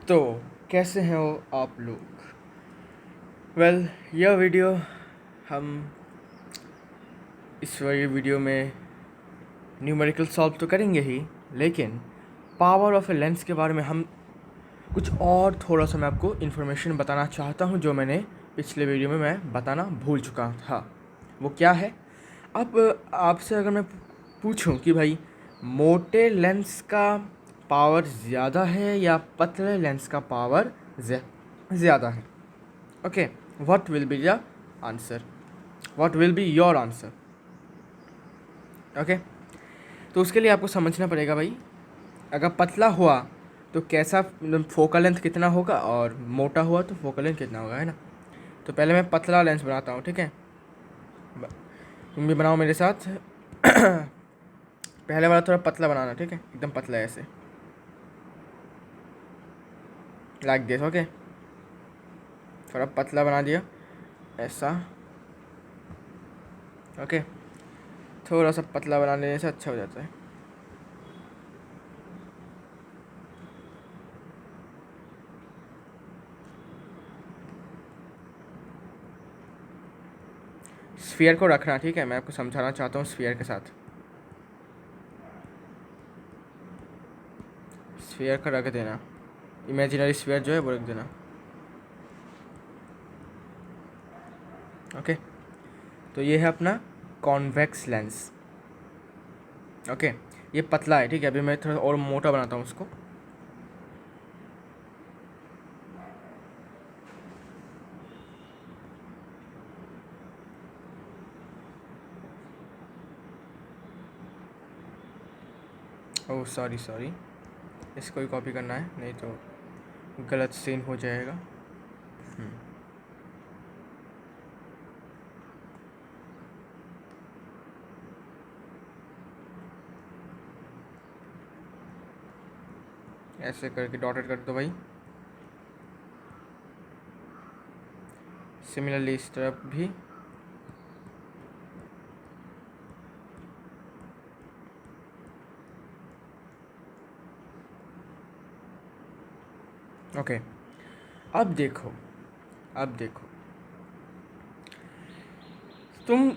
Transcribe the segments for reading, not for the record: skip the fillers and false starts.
तो कैसे हैं वो आप लोग? यह वीडियो हम ये वीडियो में न्यूमेरिकल सॉल्व तो करेंगे ही, लेकिन पावर ऑफ ए लेंस के बारे में हम कुछ और थोड़ा सा मैं आपको इन्फॉर्मेशन बताना चाहता हूँ, जो मैंने पिछले वीडियो में मैं बताना भूल चुका था। वो क्या है? अब आपसे अगर मैं पूछूं कि भाई मोटे लेंस का पावर ज़्यादा है या पतले लेंस का पावर ज़्यादा है, okay, what will be the answer? What will be your answer? Okay, तो उसके लिए आपको समझना पड़ेगा भाई, अगर पतला हुआ तो कैसा फोकल लेंथ कितना होगा, और मोटा हुआ तो फोकल लेंथ कितना होगा, है ना। तो पहले मैं पतला लेंस बनाता हूँ, ठीक है। तुम भी बनाओ मेरे साथ। पहले वाला थोड़ा पतला बनाना, ठीक है, एकदम पतला ऐसे, लाइक दिस, ओके। थोड़ा पतला बना दिया ऐसा, ओके। थोड़ा सा पतला बनाने से अच्छा हो जाता है। स्फीयर को रखना, ठीक है, मैं आपको समझाना चाहता हूँ स्फीयर के साथ। स्फीयर का रख देना, इमेजिनरी स्फीयर जो है वो रख देना, ओके। तो ये है अपना कॉन्वेक्स लेंस, ओके। ये पतला है, ठीक है। अभी मैं थोड़ा और मोटा बनाता हूँ उसको। ओह सॉरी सॉरी, इसको ही कॉपी करना है, नहीं तो गलत सीन हो जाएगा। ऐसे करके डॉटेड कर दो भाई। सिमिलरली इस तरफ भी, ओके। अब देखो, अब देखो, तुम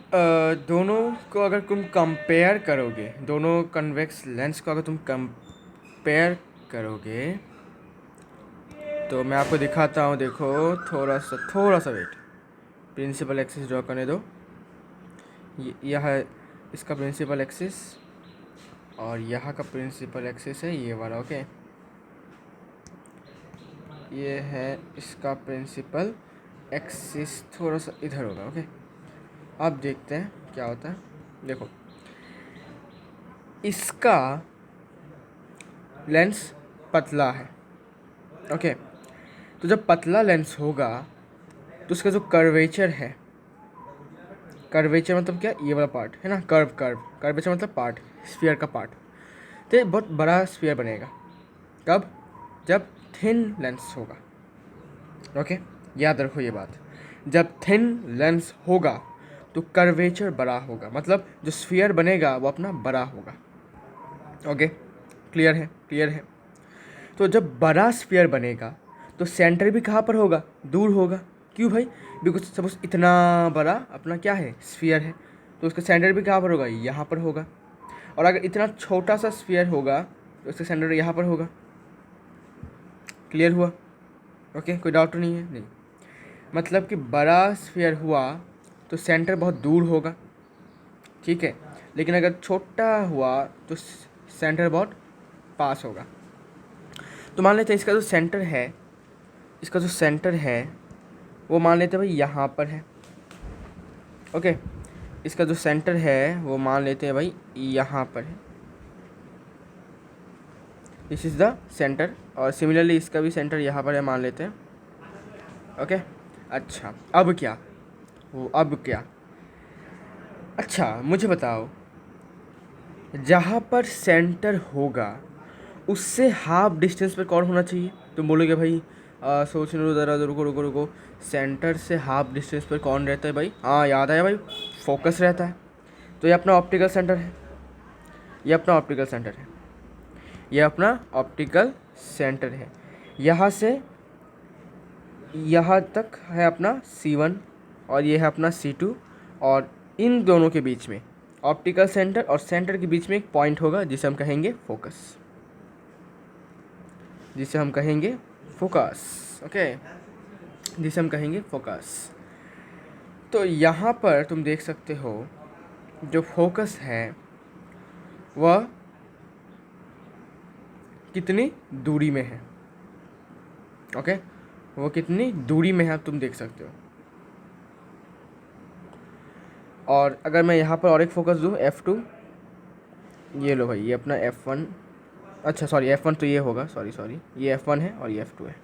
दोनों को अगर तुम कंपेयर करोगे, दोनों कन्वेक्स लेंस को अगर तुम कंपेयर करोगे, तो मैं आपको दिखाता हूँ। देखो, थोड़ा सा वेट, प्रिंसिपल एक्सिस ड्रॉ करने दो। यह है इसका प्रिंसिपल एक्सिस, और यहाँ का प्रिंसिपल एक्सिस है ये वाला, ओके। ये है इसका प्रिंसिपल एक्सिस, थोड़ा सा इधर होगा, ओके। अब देखते हैं क्या होता है। देखो, इसका लेंस पतला है, ओके। तो जब पतला लेंस होगा तो उसका जो कर्वेचर है, कर्वेचर मतलब क्या, ये वाला पार्ट है ना, कर्वेचर मतलब पार्ट, स्फीयर का पार्ट, तो ये बहुत बड़ा स्फीयर बनेगा। कब? जब थिन लेंस होगा, ओके। याद रखो ये बात, जब थिन लेंस होगा तो कर्वेचर बड़ा होगा, मतलब जो स्फीयर बनेगा वो अपना बड़ा होगा, ओके। क्लियर है? क्लियर है। तो जब बड़ा स्फीयर बनेगा तो सेंटर भी कहाँ पर होगा? दूर होगा। क्यों भाई? बिकॉज सपोज इतना बड़ा अपना क्या है, स्फीयर है, तो उसका सेंटर भी कहाँ पर होगा? यहाँ पर होगा। और अगर इतना छोटा सा स्फीयर होगा तो उसका सेंटर यहाँ पर होगा। क्लियर हुआ? ओके, कोई डाउट तो नहीं है? नहीं, मतलब कि बड़ा स्फीयर हुआ तो सेंटर बहुत दूर होगा, ठीक है। लेकिन अगर छोटा हुआ तो सेंटर बहुत पास होगा। तो मान लेते हैं इसका जो सेंटर है, इसका जो सेंटर है वो मान लेते हैं भाई यहाँ पर है, ओके। इसका जो सेंटर है वो मान लेते हैं भाई यहाँ पर है, दिस इज़ द सेंटर। और सिमिलरली इसका भी सेंटर यहाँ पर है, मान लेते हैं, ओके। अच्छा, अब क्या? अब क्या? अच्छा, मुझे बताओ, जहाँ पर सेंटर होगा उससे हाफ डिस्टेंस पर कौन होना चाहिए? तुम बोलोगे भाई सोच लो ज़रा, रुको रुको रुको, सेंटर से हाफ डिस्टेंस पर कौन रहता है भाई? हाँ, याद आया भाई, फोकस रहता है। तो ये अपना ऑप्टिकल सेंटर है, ये अपना ऑप्टिकल सेंटर है, ये अपना ऑप्टिकल सेंटर है। यहाँ से यहाँ तक है अपना C1 और ये है अपना C2, और इन दोनों के बीच में ऑप्टिकल सेंटर और सेंटर के बीच में एक पॉइंट होगा जिसे हम कहेंगे फोकस, जिसे हम कहेंगे फोकस। ओके, जिसे हम कहेंगे फोकस। तो यहाँ पर तुम देख सकते हो जो फोकस है वह कितनी दूरी में है। ओके, वो कितनी दूरी में है आप तुम देख सकते हो। और अगर मैं यहाँ पर और एक फोकस दूँ F2, ये लो भाई, ये अपना F1, अच्छा सॉरी F1 तो ये होगा, सॉरी ये F1 है और ये F2 है।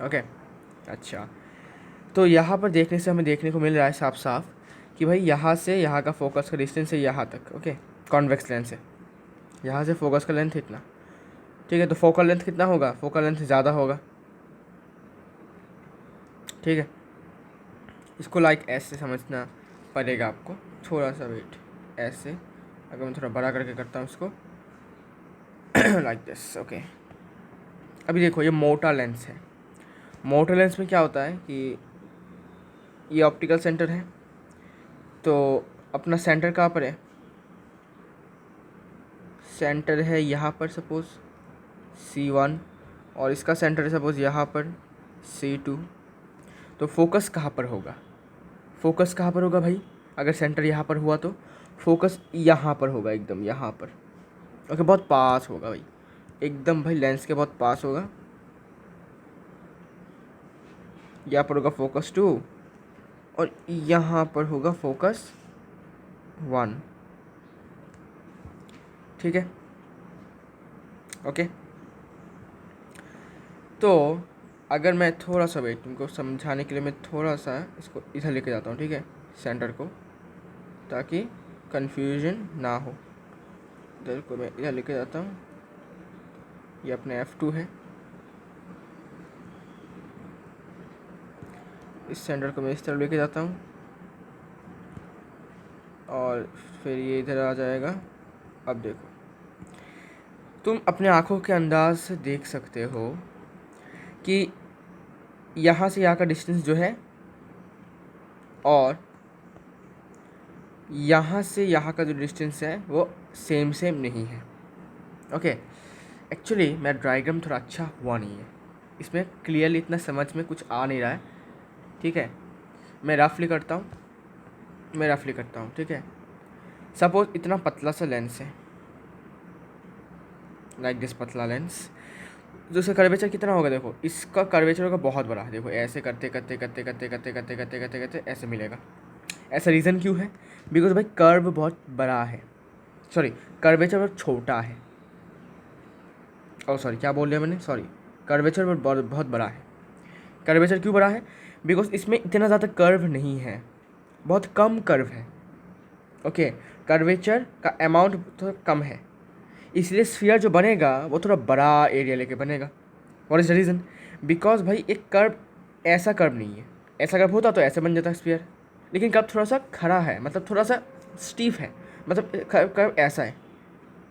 ओके, अच्छा, तो यहाँ पर देखने से हमें देखने को मिल रहा है साफ साफ कि भाई यहाँ से यहाँ का फोकस का डिस्टेंस है यहाँ तक। ओके, कॉन्वेक्स लेंस है, यहाँ से फोकस का लेंथ इतना, ठीक है। तो फोकल लेंथ कितना होगा, फोकल लेंथ ज़्यादा होगा, ठीक है। इसको लाइक ऐसे समझना पड़ेगा आपको, थोड़ा सा वेट, ऐसे अगर मैं थोड़ा बड़ा करके करता हूँ इसको लाइक दिस। ओके, अभी देखो ये मोटा लेंस है। मोटा लेंस में क्या होता है कि ये ऑप्टिकल सेंटर है, तो अपना सेंटर कहाँ पर है, सेंटर है यहाँ पर सपोज़ C1, और इसका सेंटर है सपोज़ यहाँ पर C2। तो फोकस कहाँ पर होगा, फोकस कहाँ पर होगा भाई, अगर सेंटर यहाँ पर हुआ तो फोकस यहाँ पर होगा, एकदम यहाँ पर। ओके, बहुत पास होगा भाई, एकदम भाई लेंस के बहुत पास होगा। यहाँ पर होगा फोकस 2 और यहाँ पर होगा फोकस 1, ठीक है। ओके, तो अगर मैं थोड़ा सा वेट तुमको समझाने के लिए मैं थोड़ा सा इसको इधर लेके जाता हूँ, ठीक है, सेंटर को, ताकि कंफ्यूजन ना हो। इधर को मैं इधर लेके जाता हूँ, ये अपने F2 है, इस सेंटर को मैं इस तरफ लेके जाता हूँ और फिर ये इधर आ जाएगा। अब देखो, तुम अपने आँखों के अंदाज से देख सकते हो कि यहाँ से यहाँ का डिस्टेंस जो है और यहाँ से यहाँ का जो डिस्टेंस है वो सेम नहीं है। ओके, एक्चुअली मेरा डायग्राम थोड़ा अच्छा हुआ नहीं है, इसमें क्लियरली इतना समझ में कुछ आ नहीं रहा है, ठीक है। मैं रफली करता हूँ, ठीक है। सपोज इतना पतला सा लेंस है, लाइक दिस पतला लेंस, जो इसका कर्वेचर कितना होगा, देखो इसका कर्वेचर होगा बहुत बड़ा। देखो ऐसे करते करते करते करते करते करते करते करते करते ऐसे मिलेगा। ऐसा रीज़न क्यों है, बिकॉज भाई कर्व बहुत बड़ा है, सॉरी कर्वेचर बहुत छोटा है। सॉरी क्या बोल लिया मैंने, सॉरी, कर्वेचर बहुत बड़ा है। कर्वेचर क्यों बड़ा है, बिकॉज इसमें इतना ज़्यादा कर्व नहीं है, बहुत कम कर्व है। ओके, कर्वेचर का अमाउंट थोड़ा कम है, इसलिए स्फीयर जो बनेगा वो थोड़ा बड़ा एरिया लेके बनेगा। What is the reason, because भाई एक कर्व ऐसा कर्व नहीं है, ऐसा कर्व होता तो ऐसे बन जाता स्फीयर, लेकिन कर्व थोड़ा सा खड़ा है, मतलब थोड़ा सा स्टीफ है, मतलब कर्व ऐसा है,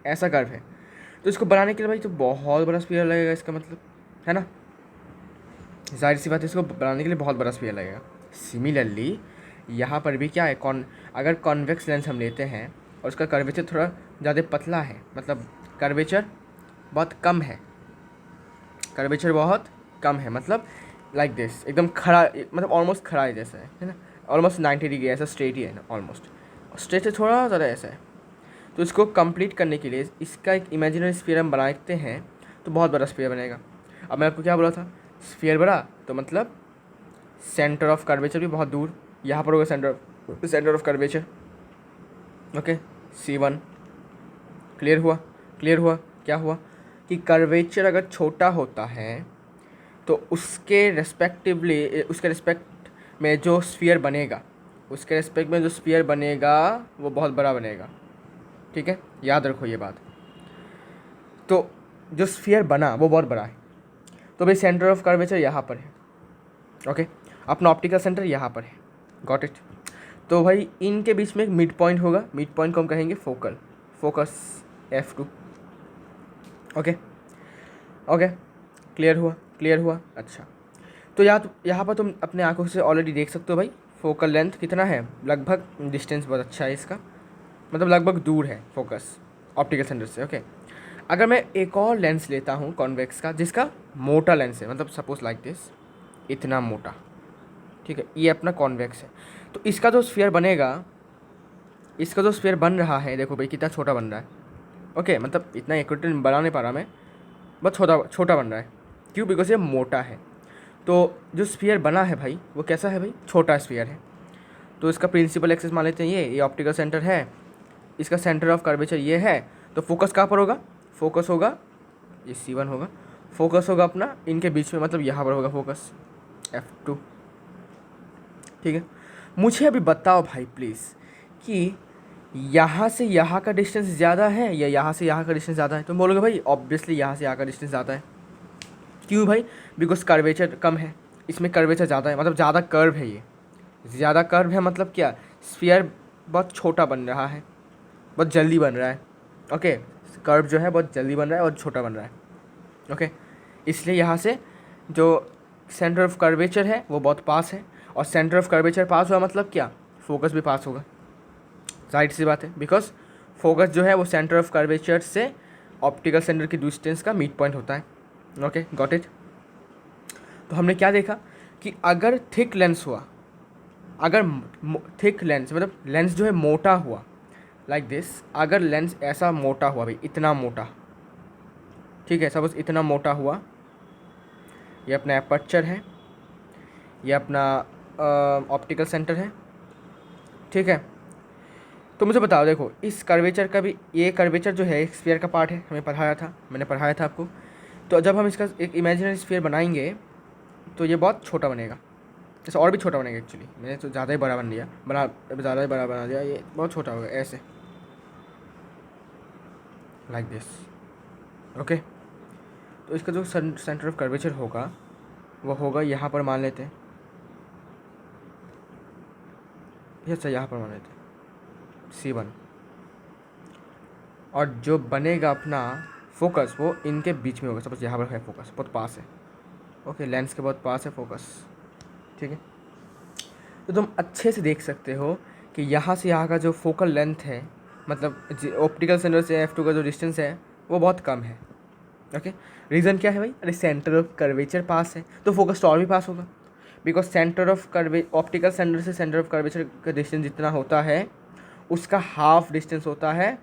ऐसा कर्व है। तो इसको बनाने के लिए भाई तो बहुत बड़ा स्फीयर लगेगा, इसका मतलब है ना, जाहिर सी बात है, इसको बनाने के लिए बहुत बड़ा स्फीयर लगेगा। सिमिलरली यहाँ पर भी क्या है, अगर कॉन्वेक्स लेंस हम लेते हैं और उसका कर्वेचर थोड़ा ज़्यादा पतला है, मतलब कर्वेचर बहुत कम है, कर्वेचर बहुत कम है, मतलब लाइक दिस एकदम खड़ा, मतलब ऑलमोस्ट खड़ा है जैसा है ना, ऑलमोस्ट 90 डिग्री ऐसा स्ट्रेट ही है ना, ऑलमोस्ट स्ट्रेट से थोड़ा ज़्यादा ऐसा है। तो इसको कंप्लीट करने के लिए इसका एक इमेजिनरी स्फीयर हम बनाते हैं तो बहुत बड़ा स्फीयर बनेगा। अब मैं आपको क्या बोला था, स्फीयर बड़ा तो मतलब सेंटर ऑफ कर्वेचर भी बहुत दूर, यहाँ पर होगा centre of curvature. Okay, C1 clear हुआ। क्या हुआ कि कर्वेचर अगर छोटा होता है तो उसके रिस्पेक्ट में जो स्फीयर बनेगा, वो बहुत बड़ा बनेगा, ठीक है, याद रखो ये बात। तो जो स्फीयर बना वो बहुत बड़ा है, तो भाई सेंटर ऑफ कर्वेचर यहाँ पर है। ओके, अपना ऑप्टिकल सेंटर यहाँ पर है, गॉट इट। तो भाई इनके बीच में एक मिड पॉइंट होगा, मिड पॉइंट को हम कहेंगे फोकस F2। ओके, क्लियर हुआ। क्लियर हुआ? अच्छा, तो यहाँ पर तुम अपने आंखों से ऑलरेडी देख सकते हो भाई फोकल लेंथ कितना है, लगभग डिस्टेंस बहुत अच्छा है इसका, मतलब लगभग दूर है फोकस ऑप्टिकल सेंटर से। ओके, अगर मैं एक और लेंस लेता हूँ कॉन्वेक्स का जिसका मोटा लेंस है, मतलब सपोज लाइक दिस, इतना मोटा, ठीक है, ये अपना कॉन्वेक्स है, तो इसका जो स्फीयर बनेगा, इसका जो स्फीयर बन रहा है, देखो भाई कितना छोटा बन रहा है। ओके, मतलब इतना एक्यूरेट बना नहीं पा रहा मैं, बहुत छोटा छोटा बन रहा है। क्यों? बिकॉज ये मोटा है। तो जो स्फीयर बना है भाई वो कैसा है भाई? छोटा स्फीयर है। तो इसका प्रिंसिपल एक्सिस मान लेते हैं ये ऑप्टिकल सेंटर है, इसका सेंटर ऑफ कर्वेचर ये है, तो फोकस कहाँ पर होगा? फोकस होगा ये C1 होगा, फोकस होगा अपना इनके बीच में, मतलब यहाँ पर होगा फोकस F2। ठीक है, मुझे अभी बताओ भाई प्लीज़ कि यहाँ से यहाँ का डिस्टेंस ज़्यादा है या यहाँ से यहाँ का डिस्टेंस ज़्यादा है? तुम बोलोगे भाई ऑब्वियसली यहाँ से यहाँ का डिस्टेंस ज़्यादा है। क्यों भाई? बिकॉज कर्वेचर कम है, इसमें कर्वेचर ज़्यादा है, मतलब ज़्यादा कर्व है, ये ज़्यादा कर्व है, मतलब क्या? स्फीयर बहुत छोटा बन रहा है, बहुत जल्दी बन रहा है। ओके, कर्व जो है बहुत जल्दी बन रहा है और छोटा बन रहा है। ओके, इसलिए यहाँ से जो सेंटर ऑफ कर्वेचर है वो बहुत पास है, और सेंटर ऑफ कर्वेचर पास हुआ मतलब क्या? फोकस भी पास होगा, राइट सी बात है, बिकॉज फोकस जो है वो सेंटर ऑफ कर्वेचर से ऑप्टिकल सेंटर की डिस्टेंस का मिड पॉइंट होता है। Okay, got it. तो हमने क्या देखा कि अगर थिक लेंस हुआ, अगर थिक लेंस मतलब लेंस जो है मोटा हुआ लाइक दिस, अगर लेंस ऐसा मोटा हुआ भाई, इतना मोटा, ठीक है, सपोज इतना मोटा हुआ, ये अपना एपर्चर है, ये अपना ऑप्टिकल सेंटर है, ठीक है। तो मुझे बताओ, देखो इस कर्वेचर का भी, ये कर्वेचर जो है एक स्फीयर का पार्ट है, हमें पढ़ाया था, मैंने पढ़ाया था आपको। तो जब हम इसका एक इमेजिनरी स्फीयर बनाएंगे तो ये बहुत छोटा बनेगा, जैसे और भी छोटा बनेगा, एक्चुअली मैंने तो ज़्यादा ही बड़ा ज़्यादा ही बड़ा बना दिया, ये बहुत छोटा होगा ऐसे, लाइक दिस। ओके, तो इसका जो सेंटर ऑफ कर्वेचर होगा वो होगा यहाँ पर, मान लेते हैं ये, अच्छा यहाँ पर मान लेते हैं C1, और जो बनेगा अपना फोकस वो इनके बीच में होगा, सपोज यहाँ पर है फोकस, बहुत पास है। ओके, लेंस के बहुत पास है फोकस, ठीक है। तो तुम अच्छे से देख सकते हो कि यहाँ से यहाँ का जो फोकल लेंथ है, मतलब ऑप्टिकल सेंटर से F2 का जो डिस्टेंस है वो बहुत कम है। ओके, रीज़न क्या है भाई? अरे सेंटर ऑफ कर्वेचर पास है, तो फोकस तो और भी पास होगा, because centre of optical centre से सेंटर ऑफ कर्वेचर का डिस्टेंस जितना होता है उसका हाफ डिस्टेंस होता है,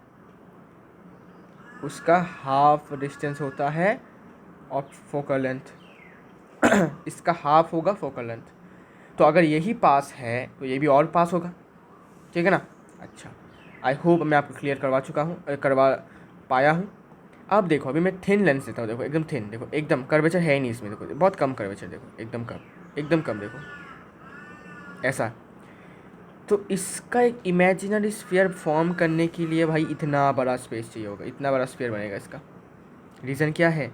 उसका हाफ डिस्टेंस होता है ऑफ फोकल लेंथ इसका हाफ होगा फोकल लेंथ। तो अगर यही पास है तो ये भी और पास होगा, ठीक है ना। अच्छा, आई होप मैं आपको क्लियर करवा पाया हूँ। अब देखो, अभी मैं थिन लेंस लेता हूँ, देखो एकदम थिन, देखो एकदम कर्वेचर है ही नहीं इसमें, देखो बहुत कम कर्वेचर, देखो एकदम कम, देखो ऐसा। तो इसका एक इमेजिनरी स्फीयर फॉर्म करने के लिए भाई इतना बड़ा स्पेस चाहिए होगा, इतना बड़ा स्फीयर बनेगा इसका। रीज़न क्या है?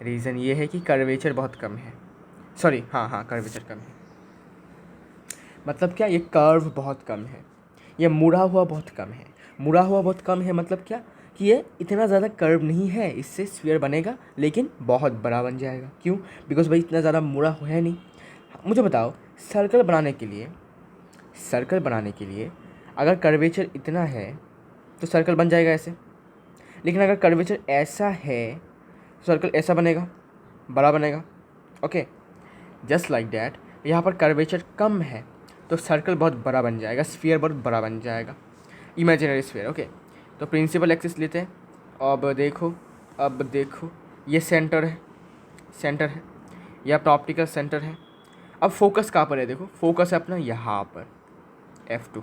रीज़न ये है कि कर्वेचर बहुत कम है, सॉरी हाँ कर्वेचर कम है, मतलब क्या? ये कर्व बहुत कम है, ये मुड़ा हुआ बहुत कम है। मुड़ा हुआ बहुत कम है मतलब क्या? कि ये इतना ज़्यादा कर्व नहीं है, इससे स्फीयर बनेगा लेकिन बहुत बड़ा बन जाएगा। क्यों? बिकॉज भाई इतना ज़्यादा मुड़ा हुआ है नहीं। मुझे बताओ, सर्कल बनाने के लिए अगर कर्वेचर इतना है तो सर्कल बन जाएगा ऐसे, लेकिन अगर कर्वेचर ऐसा है तो सर्कल ऐसा बनेगा, बड़ा बनेगा। ओके, जस्ट लाइक डैट, यहाँ पर कर्वेचर कम है तो सर्कल बहुत बड़ा बन जाएगा, स्फीयर बहुत बड़ा बन जाएगा, इमेजिनरी स्फीयर। ओके, तो प्रिंसिपल एक्सिस लेते हैं। अब देखो ये सेंटर है, ये अपना ऑप्टिकल सेंटर है। अब फोकस कहाँ पर है? देखो फोकस है अपना यहाँ पर, F2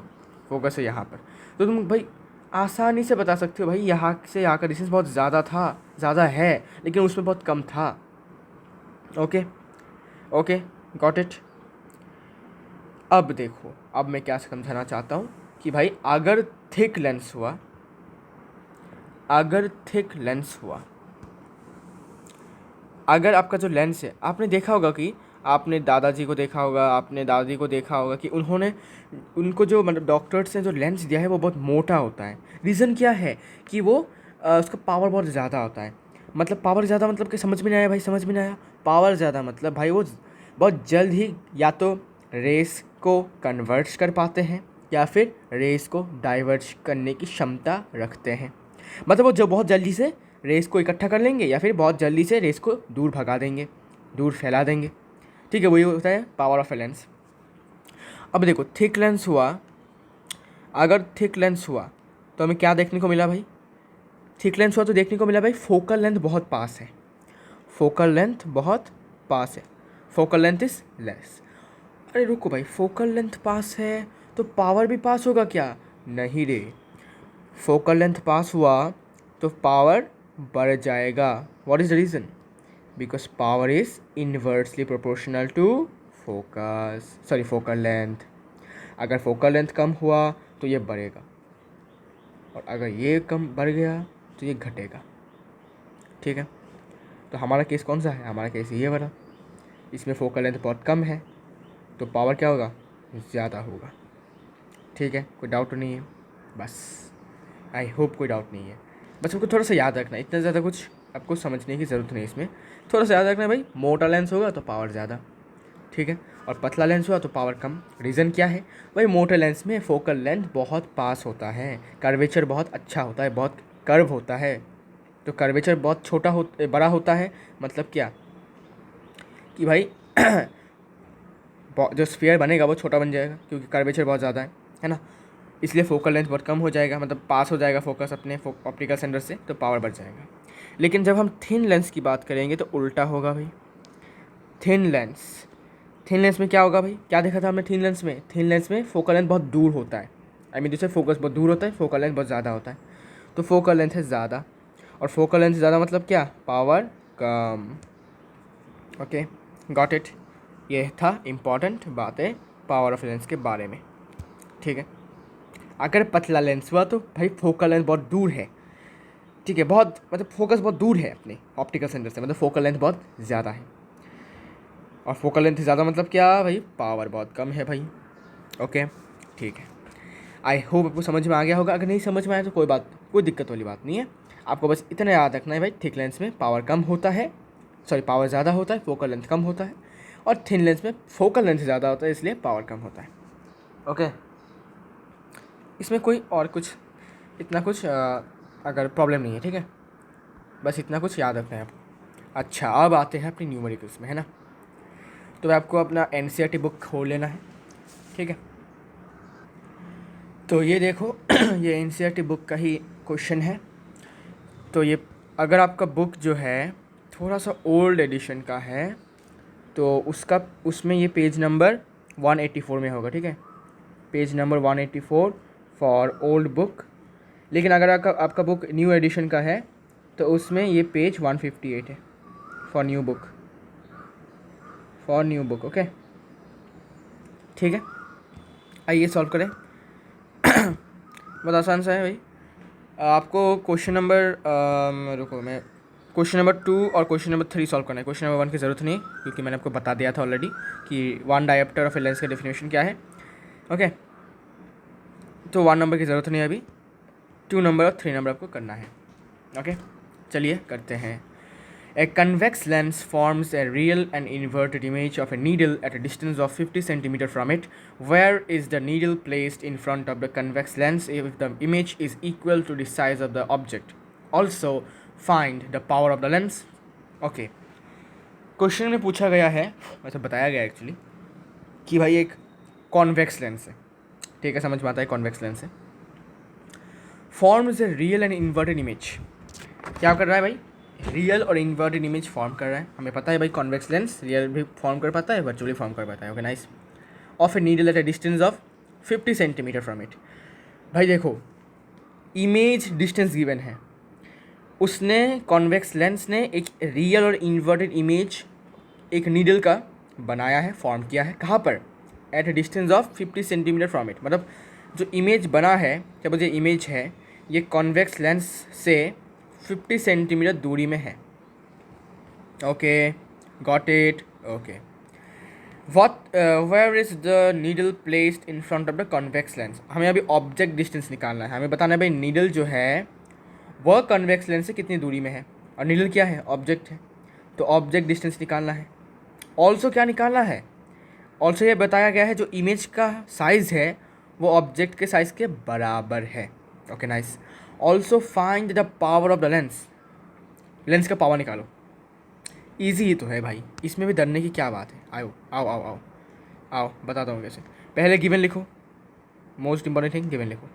फोकस है यहाँ पर। तो तुम भाई आसानी से बता सकते हो भाई यहाँ से यहाँ का डिस्टेंस बहुत ज़्यादा है, लेकिन उसमें बहुत कम था। Okay, got it. अब देखो, अब मैं क्या समझाना चाहता हूँ कि भाई अगर थिक लेंस हुआ, अगर आपका जो लेंस है, आपने देखा होगा कि आपने दादाजी को देखा होगा, आपने दादी को देखा होगा कि उनको जो मतलब डॉक्टर्स ने जो लेंस दिया है वो बहुत मोटा होता है। रीज़न क्या है? कि वो उसका पावर बहुत ज़्यादा होता है। मतलब पावर ज़्यादा मतलब कि समझ में नहीं आया भाई, समझ में नहीं आया। पावर ज़्यादा मतलब भाई वो बहुत जल्द ही या तो रेस को कन्वर्ट कर पाते हैं या फिर रेस को डाइवर्ट करने की क्षमता रखते हैं। मतलब वो जो बहुत जल्दी से रेस को इकट्ठा कर लेंगे या फिर बहुत जल्दी से रेस को दूर भगा देंगे, दूर फैला देंगे। ठीक है, वही होता है पावर ऑफ ए लेंस। अब देखो थिक लेंस हुआ, अगर थिक लेंस हुआ तो हमें क्या देखने को मिला भाई? थिक लेंस हुआ तो देखने को मिला भाई फोकल लेंथ बहुत पास है, फोकल लेंथ बहुत पास है, फोकल लेंथ इज लेस। अरे रुको भाई, फोकल लेंथ पास है तो पावर भी पास होगा क्या? नहीं रे, फोकल लेंथ पास हुआ तो पावर बढ़ जाएगा। What is the reason? Because power is inversely proportional to focus, sorry focal length. अगर फोकल लेंथ कम हुआ तो ये बढ़ेगा और अगर ये कम बढ़ गया तो ये घटेगा। ठीक है, तो हमारा केस कौन सा है? हमारा केस ये वाला, इसमें फोकल लेंथ बहुत कम है तो पावर क्या होगा? ज़्यादा होगा। ठीक है, कोई डाउट तो नहीं है? बस आई होप कोई डाउट नहीं है। बस हमको थोड़ा सा याद रखना है, इतना ज़्यादा कुछ आपको समझने की ज़रूरत नहीं है इसमें। थोड़ा सा याद रखना है भाई, मोटा लेंस होगा तो पावर ज़्यादा, ठीक है, और पतला लेंस हुआ तो पावर कम। रीज़न क्या है भाई? मोटे लेंस में फोकल लेंथ बहुत पास होता है, कर्वेचर बहुत अच्छा होता है, बहुत कर्व होता है। तो कर्वेचर बहुत बड़ा होता है, मतलब क्या कि भाई जो स्फीयर बनेगा वो छोटा बन जाएगा क्योंकि कर्वेचर बहुत ज़्यादा है ना। इसलिए फोकल लेंथ बहुत कम हो जाएगा, मतलब पास हो जाएगा फोकस अपने ऑप्टिकल सेंटर से, तो पावर बढ़ जाएगा। लेकिन जब हम थिन लेंस की बात करेंगे तो उल्टा होगा भाई। थिन लेंस में क्या होगा भाई? क्या देखा था हमने थिन लेंस में? थिन लेंस में फोकल लेंथ बहुत दूर होता है, आई मीन दूसरे फोकस बहुत दूर होता है, फोकल लेंथ बहुत ज़्यादा होता है। तो फोकल लेंथ है ज़्यादा, और फोकल लेंथ ज़्यादा मतलब क्या? Power come. Okay, got it. ये था इम्पॉर्टेंट बातें पावर ऑफ लेंस के बारे में। ठीक है, अगर पतला लेंस हुआ तो भाई फोकल लेंथ बहुत दूर है, ठीक है, बहुत मतलब फोकस बहुत दूर है अपने ऑप्टिकल सेंटर से, मतलब फोकल लेंथ बहुत ज़्यादा है। और फोकल लेंथ ज़्यादा मतलब क्या भाई? पावर बहुत कम है भाई। ओके, ठीक है, आई होप आपको समझ में आ गया होगा। अगर नहीं समझ में आया तो कोई दिक्कत वाली बात नहीं है। आपको बस इतना याद रखना है भाई, थिक लेंस में पावर कम होता है, सॉरी पावर ज़्यादा होता है, फोकल लेंथ कम होता है, और थिन लेंस में फोकल लेंथ ज़्यादा होता है इसलिए पावर कम होता है। ओके, इसमें कोई और कुछ इतना कुछ अगर प्रॉब्लम नहीं है, ठीक है, बस इतना कुछ याद रखना है आपको। अच्छा, अब आते हैं अपनी न्यूमेरिकल्स में, है ना। तो आपको अपना एनसीईआरटी बुक खोल लेना है, ठीक है। तो ये देखो ये एनसीईआरटी बुक का ही क्वेश्चन है। तो ये अगर आपका बुक जो है थोड़ा सा ओल्ड एडिशन का है तो उसमें ये पेज नंबर 184 में होगा, ठीक है, page number 184 for old book. लेकिन अगर आपका बुक न्यू एडिशन का है तो उसमें ये पेज 158 है फॉर न्यू बुक, ओके, ठीक है। आइए सॉल्व करें बहुत आसान सा है भाई। आपको क्वेश्चन नंबर रुको, मैं क्वेश्चन नंबर 2 और क्वेश्चन नंबर 3 सॉल्व करना है। क्वेश्चन नंबर 1 की ज़रूरत नहीं क्योंकि मैंने आपको बता दिया था ऑलरेडी कि one dioptre of a lens का डेफिनेशन क्या है, ओके। तो 1 नंबर की ज़रूरत नहीं है अभी, 2 नंबर और 3 नंबर आपको करना है, ओके। चलिए करते हैं। A convex lens forms a real and inverted image of a needle at a distance of 50 cm from it. Where is the needle placed in front of the convex lens if the image is equal to the size of the object? Also, find the power of the lens. Okay. Question में पूछा गया है, मतलब बताया गया actually, कि भाई एक कॉन्वेक्स लेंस है, ठीक है, समझ में आता है कॉन्वेक्स लेंस है, forms a real and inverted image. क्या कर रहा है भाई? रियल और इन्वर्टेड इमेज फॉर्म कर रहा है। हमें पता है भाई कॉन्वेक्स लेंस रियल भी फॉर्म कर पाता है, वर्चुअली फॉर्म कर पाता है, okay nice. Of a needle at a distance of 50 centimetre from it. भाई देखो, इमेज डिस्टेंस गिवन है, उसने कॉन्वेक्स लेंस ने एक रियल और इन्वर्टेड इमेज एक नीडल का बनाया है, फॉर्म किया है, कहाँ पर? At a distance of 50 centimetre from it. मतलब जो इमेज बना है, जब जो इमेज है ये कॉन्वेक्स लेंस से 50 सेंटीमीटर दूरी में है, okay, got it, okay. Where is the needle placed in front of the convex lens. हमें अभी ऑब्जेक्ट डिस्टेंस निकालना है, हमें बताना है भाई नीडल जो है वह कॉन्वेक्स लेंस से कितनी दूरी में है। और नीडल क्या है, ऑब्जेक्ट है, तो ऑब्जेक्ट डिस्टेंस निकालना है। ऑल्सो क्या निकालना है, ऑल्सो ये बताया गया है जो इमेज का साइज़ है वो ऑब्जेक्ट के साइज़ के बराबर है। Okay nice. Also find the power of the lens, lens का पावर निकालो। ईजी ही तो है भाई, इसमें भी डरने की क्या बात है। आओ आओ आओ आओ आओ बताता हूँ कैसे। पहले गिवन लिखो, मोस्ट इंपॉर्टेंट थिंग गिवन लिखो,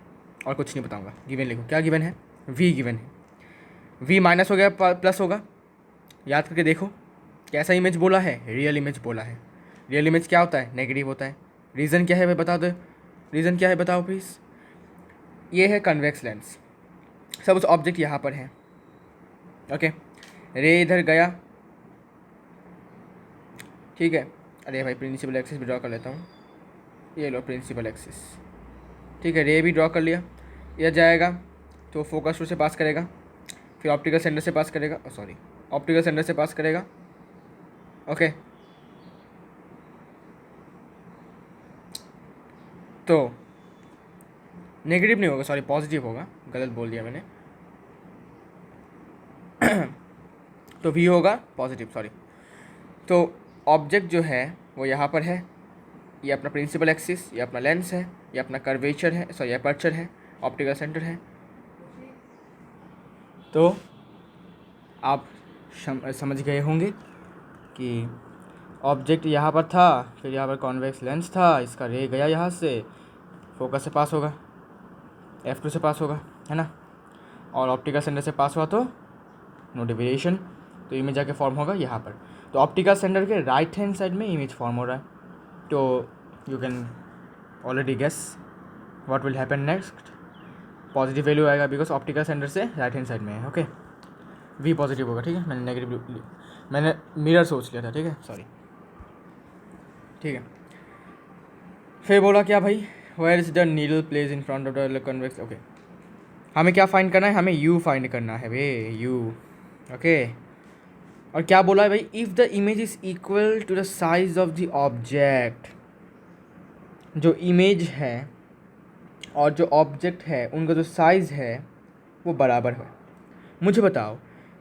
और कुछ नहीं बताऊँगा। गिवन लिखो, क्या गिवन है, वी गिवन है। वी माइनस हो गया प्लस होगा, याद करके देखो कैसा इमेज बोला है, रियल इमेज बोला है। रियल इमेज क्या होता है, नेगेटिव होता है। रीज़न क्या है भाई बता दो, रीज़न क्या है बताओ प्लीज़। ये है कन्वेक्स लेंस, सब उस ऑब्जेक्ट यहाँ पर है। ओके, रे इधर गया, ठीक है। अरे भाई प्रिंसिपल एक्सिस भी ड्रॉ कर लेता हूँ, ये लो प्रिंसिपल एक्सिस, ठीक है। रे भी ड्रॉ कर लिया, यह जाएगा तो फोकस से पास करेगा, फिर ऑप्टिकल सेंटर से पास करेगा, सॉरी ऑप्टिकल सेंटर से पास करेगा। ओके, तो नेगेटिव नहीं होगा, सॉरी पॉजिटिव होगा, गलत बोल दिया मैंने। तो वी होगा पॉजिटिव, सॉरी। तो ऑब्जेक्ट जो है वो यहाँ पर है, ये अपना प्रिंसिपल एक्सिस, ये अपना लेंस है, ये अपना कर्वेचर है, सॉरी अपर्चर है, ऑप्टिकल सेंटर है। तो आप समझ गए होंगे कि ऑब्जेक्ट यहाँ पर था, फिर यहाँ पर कॉन्वेक्स लेंस था, इसका रे गया यहाँ से, फोकस से पास होगा, F2 से पास होगा, है ना, और ऑप्टिकल सेंटर से पास हुआ तो नो डेविएशन, तो इमेज जाके फॉर्म होगा यहाँ पर। तो ऑप्टिकल सेंटर के राइट हैंड साइड में इमेज फॉर्म हो रहा है, तो you can already guess what will happen next. Positive value आएगा बिकॉज ऑप्टिकल सेंटर से राइट हैंड साइड में है। ओके, वी पॉजिटिव होगा, ठीक है। मैंने नेगेटिव, मैंने मिरर सोच लिया था, ठीक है, सॉरी, ठीक है। फिर बोला क्या भाई, where is the needle place in front of the convex. Okay, हमें क्या फाइंड करना है, हमें यू फाइंड करना है भे, यू। ओके, और क्या बोला है भाई, if the image is equal to the size of the object, जो इमेज है और जो ऑब्जेक्ट है उनका जो साइज़ है वो बराबर है। मुझे बताओ,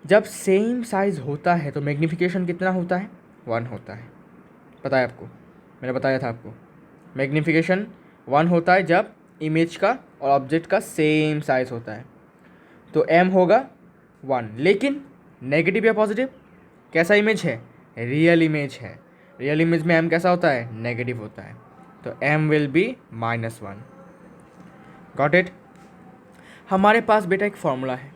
जब सेम साइज़ होता है तो मैग्नीफिकेशन कितना होता है, 1 होता है। पता है आपको, मैंने बताया था आपको, मैग्नीफिकेशन 1 होता है जब इमेज का और ऑब्जेक्ट का सेम साइज़ होता है, तो m होगा 1। लेकिन नेगेटिव या पॉजिटिव, कैसा इमेज है, रियल इमेज है, रियल इमेज में m कैसा होता है, नेगेटिव होता है, तो m will be -1। Got it. हमारे पास बेटा एक फॉर्मूला है,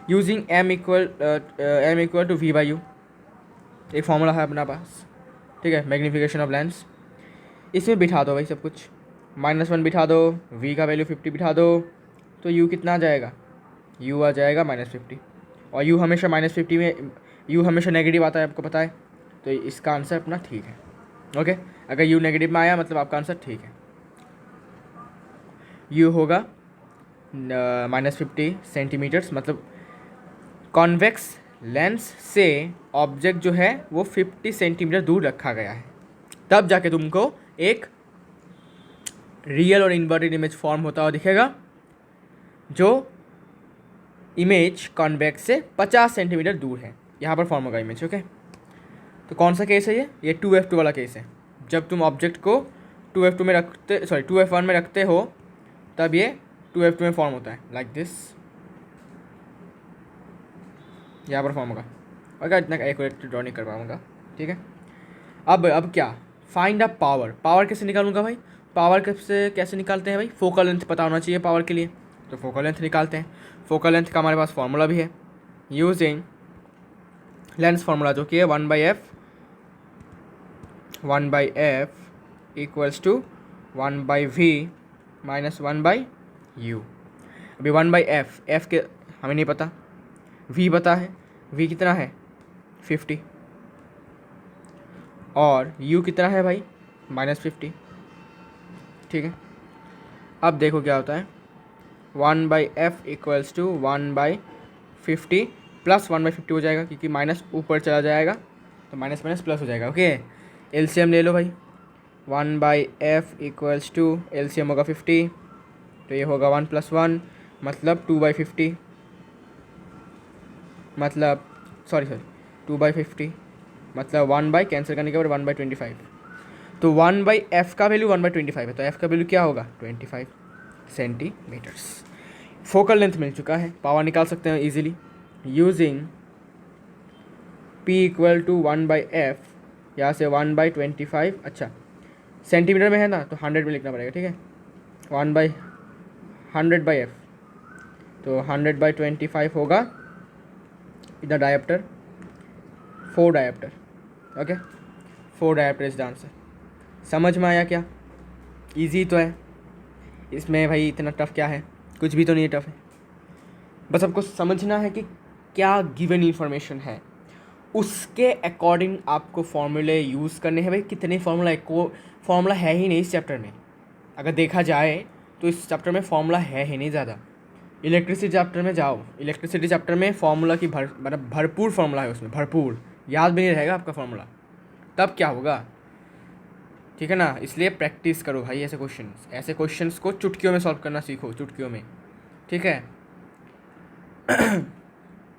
using m equal to v/u, एक फॉर्मूला है अपना पास, ठीक है, मैग्नीफिकेशन ऑफ लेंस। इसमें बिठा दो भाई सब कुछ, -1 बिठा दो, v का वैल्यू 50 बिठा दो, तो u कितना आ जाएगा, u आ जाएगा -50। और u हमेशा -50 में, u हमेशा नेगेटिव आता है, आपको पता है, तो इसका आंसर अपना ठीक है। ओके, अगर u नेगेटिव में आया मतलब आपका आंसर ठीक है। u होगा -50 सेंटीमीटर्स, मतलब कॉन्वेक्स लेंस से ऑब्जेक्ट जो है वो 50 सेंटीमीटर दूर रखा गया है, तब जाके तुमको एक रियल और इन्वर्टेड इमेज फॉर्म होता हुआ दिखेगा, जो इमेज कॉन्वेक्स से 50 सेंटीमीटर दूर है, यहाँ पर फॉर्म होगा इमेज। ओके, तो कौन सा केस है ये 2f2 वाला केस है। जब तुम ऑब्जेक्ट को 2f2 में रखते, सॉरी 2f1 में रखते हो, तब ये 2f2 में फॉर्म होता है, लाइक दिस, यहाँ पर फॉर्म होगा। और इतना एक्यूरेट ड्रॉ नहीं कर पाऊँगा, ठीक है। अब क्या, फाइंड अ पावर। पावर कैसे निकालूंगा भाई, पावर कैसे निकालते हैं भाई, फोकल लेंथ पता होना चाहिए पावर के लिए, तो फोकल लेंथ निकालते हैं। फोकल लेंथ का हमारे पास फॉर्मूला भी है, यूजिंग लेंस फार्मूला, जो कि है 1/f equals to 1/v minus 1/u। अभी 1/f, f के हमें नहीं पता, v पता है, v कितना है 50, और u कितना है भाई -50, ठीक है। अब देखो क्या होता है, 1/f इक्वल्स टू 1/50 प्लस 1/50 हो जाएगा, क्योंकि माइनस ऊपर चला जाएगा तो माइनस माइनस प्लस हो जाएगा। ओके, एलसीएम ले लो भाई, 1/f इक्वल्स टू एलसीएम होगा 50, तो ये होगा 1 + 1 मतलब 2/50, मतलब सॉरी 2/50 मतलब 1 बाई कैंसिल करने के बाद 1/25, तो 1/f का वैल्यू 1/25 है, तो f का वैल्यू क्या होगा 25 सेंटीमीटर्स। फोकल लेंथ मिल चुका है, पावर निकाल सकते हैं easily using p equal to 1/f, यहाँ से 1/25, अच्छा सेंटीमीटर में है ना तो 100 में लिखना पड़ेगा, ठीक है 1/100/f, तो 100/25 होगा इधर dioptre 4 dioptre, okay 4 dioptre is the answer. समझ में आया क्या? इजी तो है, इसमें भाई इतना टफ क्या है, कुछ भी तो नहीं टफ है, बस आपको समझना है कि क्या गिवन इन्फॉर्मेशन है उसके अकॉर्डिंग आपको फॉर्मूले यूज़ करने हैं। भाई कितने फार्मूला, को फार्मूला है ही नहीं इस चैप्टर में, अगर देखा जाए तो इस चैप्टर में फार्मूला है ही नहीं ज़्यादा। इलेक्ट्रिसिटी चैप्टर में जाओ, इलेक्ट्रिसिटी चैप्टर में फार्मूला की मतलब भरपूर फार्मूला है उसमें, भरपूर, याद भी नहीं रहेगा आपका फार्मूला, तब क्या होगा, ठीक है ना। इसलिए प्रैक्टिस करो भाई, ऐसे क्वेश्चंस को चुटकियों में सॉल्व करना सीखो, चुटकियों में, ठीक है।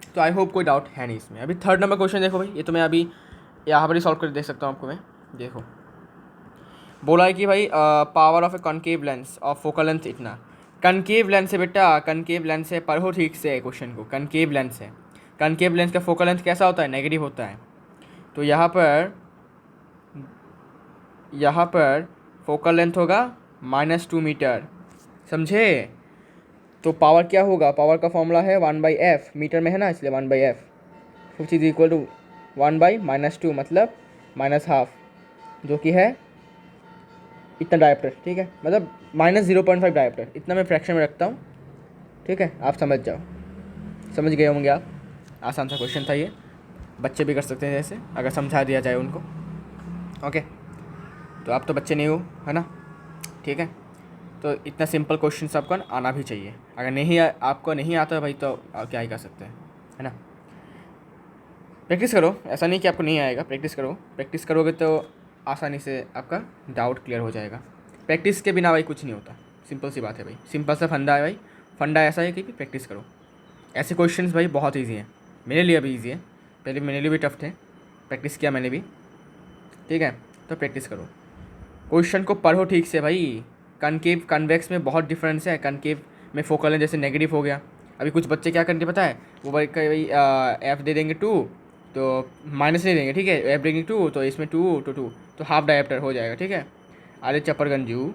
तो आई होप कोई डाउट है नहीं इसमें। अभी 3rd नंबर क्वेश्चन देखो भाई, ये तो मैं अभी यहाँ पर ही सॉल्व कर दे सकता हूँ आपको मैं। देखो बोला है कि भाई power of a concave lens of focal length इतना। कनकेव लेंस है बेटा, कनकेव लेंस है, पढ़ो ठीक से क्वेश्चन को, कनकेव लेंस है। कनकेव लेंस का फोकल लेंथ कैसा होता है, नेगेटिव होता है। तो यहाँ पर फोकल लेंथ होगा -2 मीटर, समझे। तो पावर क्या होगा, पावर का फॉर्मूला है 1/f, मीटर में है ना इसलिए 1/f, which is equal to 1/-2 मतलब -12, जो कि है इतना डायप्टर, ठीक है, मतलब -0.5 डायप्टर, इतना मैं फ्रैक्शन में रखता हूँ, ठीक है। आप समझ जाओ, समझ गए होंगे आप। आसान सा क्वेश्चन था ये, बच्चे भी कर सकते हैं जैसे, अगर समझा दिया जाए उनको, ओके। तो आप तो बच्चे नहीं हो, है ना, ठीक है। तो इतना सिंपल क्वेश्चन आपको आना भी चाहिए, अगर नहीं आपको नहीं आता भाई तो आप क्या ही कर सकते हैं, है ना। प्रैक्टिस करो, ऐसा नहीं कि आपको नहीं आएगा, प्रैक्टिस करो, प्रैक्टिस करोगे तो आसानी से आपका डाउट क्लियर हो जाएगा। प्रैक्टिस के बिना भाई कुछ नहीं होता, सिंपल सी बात है भाई, सिंपल सा फंडा है भाई, फंडा ऐसा है कि प्रैक्टिस करो। ऐसे क्वेश्चंस भाई बहुत ईजी हैं, मेरे लिए भी ईजी है, पहले मेरे लिए भी टफ थे, प्रैक्टिस किया मैंने भी, ठीक है। तो प्रैक्टिस करो, क्वेश्चन को पढ़ो ठीक से भाई। कनकेव कन्वेक्स में बहुत डिफरेंस है, कनकेव में फोकल है जैसे नेगेटिव हो गया। अभी कुछ बच्चे क्या करते पता है, वो भाई एफ दे देंगे 2 तो माइनस नहीं देंगे, ठीक है, एफ देंगे 2 तो इसमें 2 तो हाफ डायप्टर हो जाएगा, ठीक है। अरे चपरगंजू,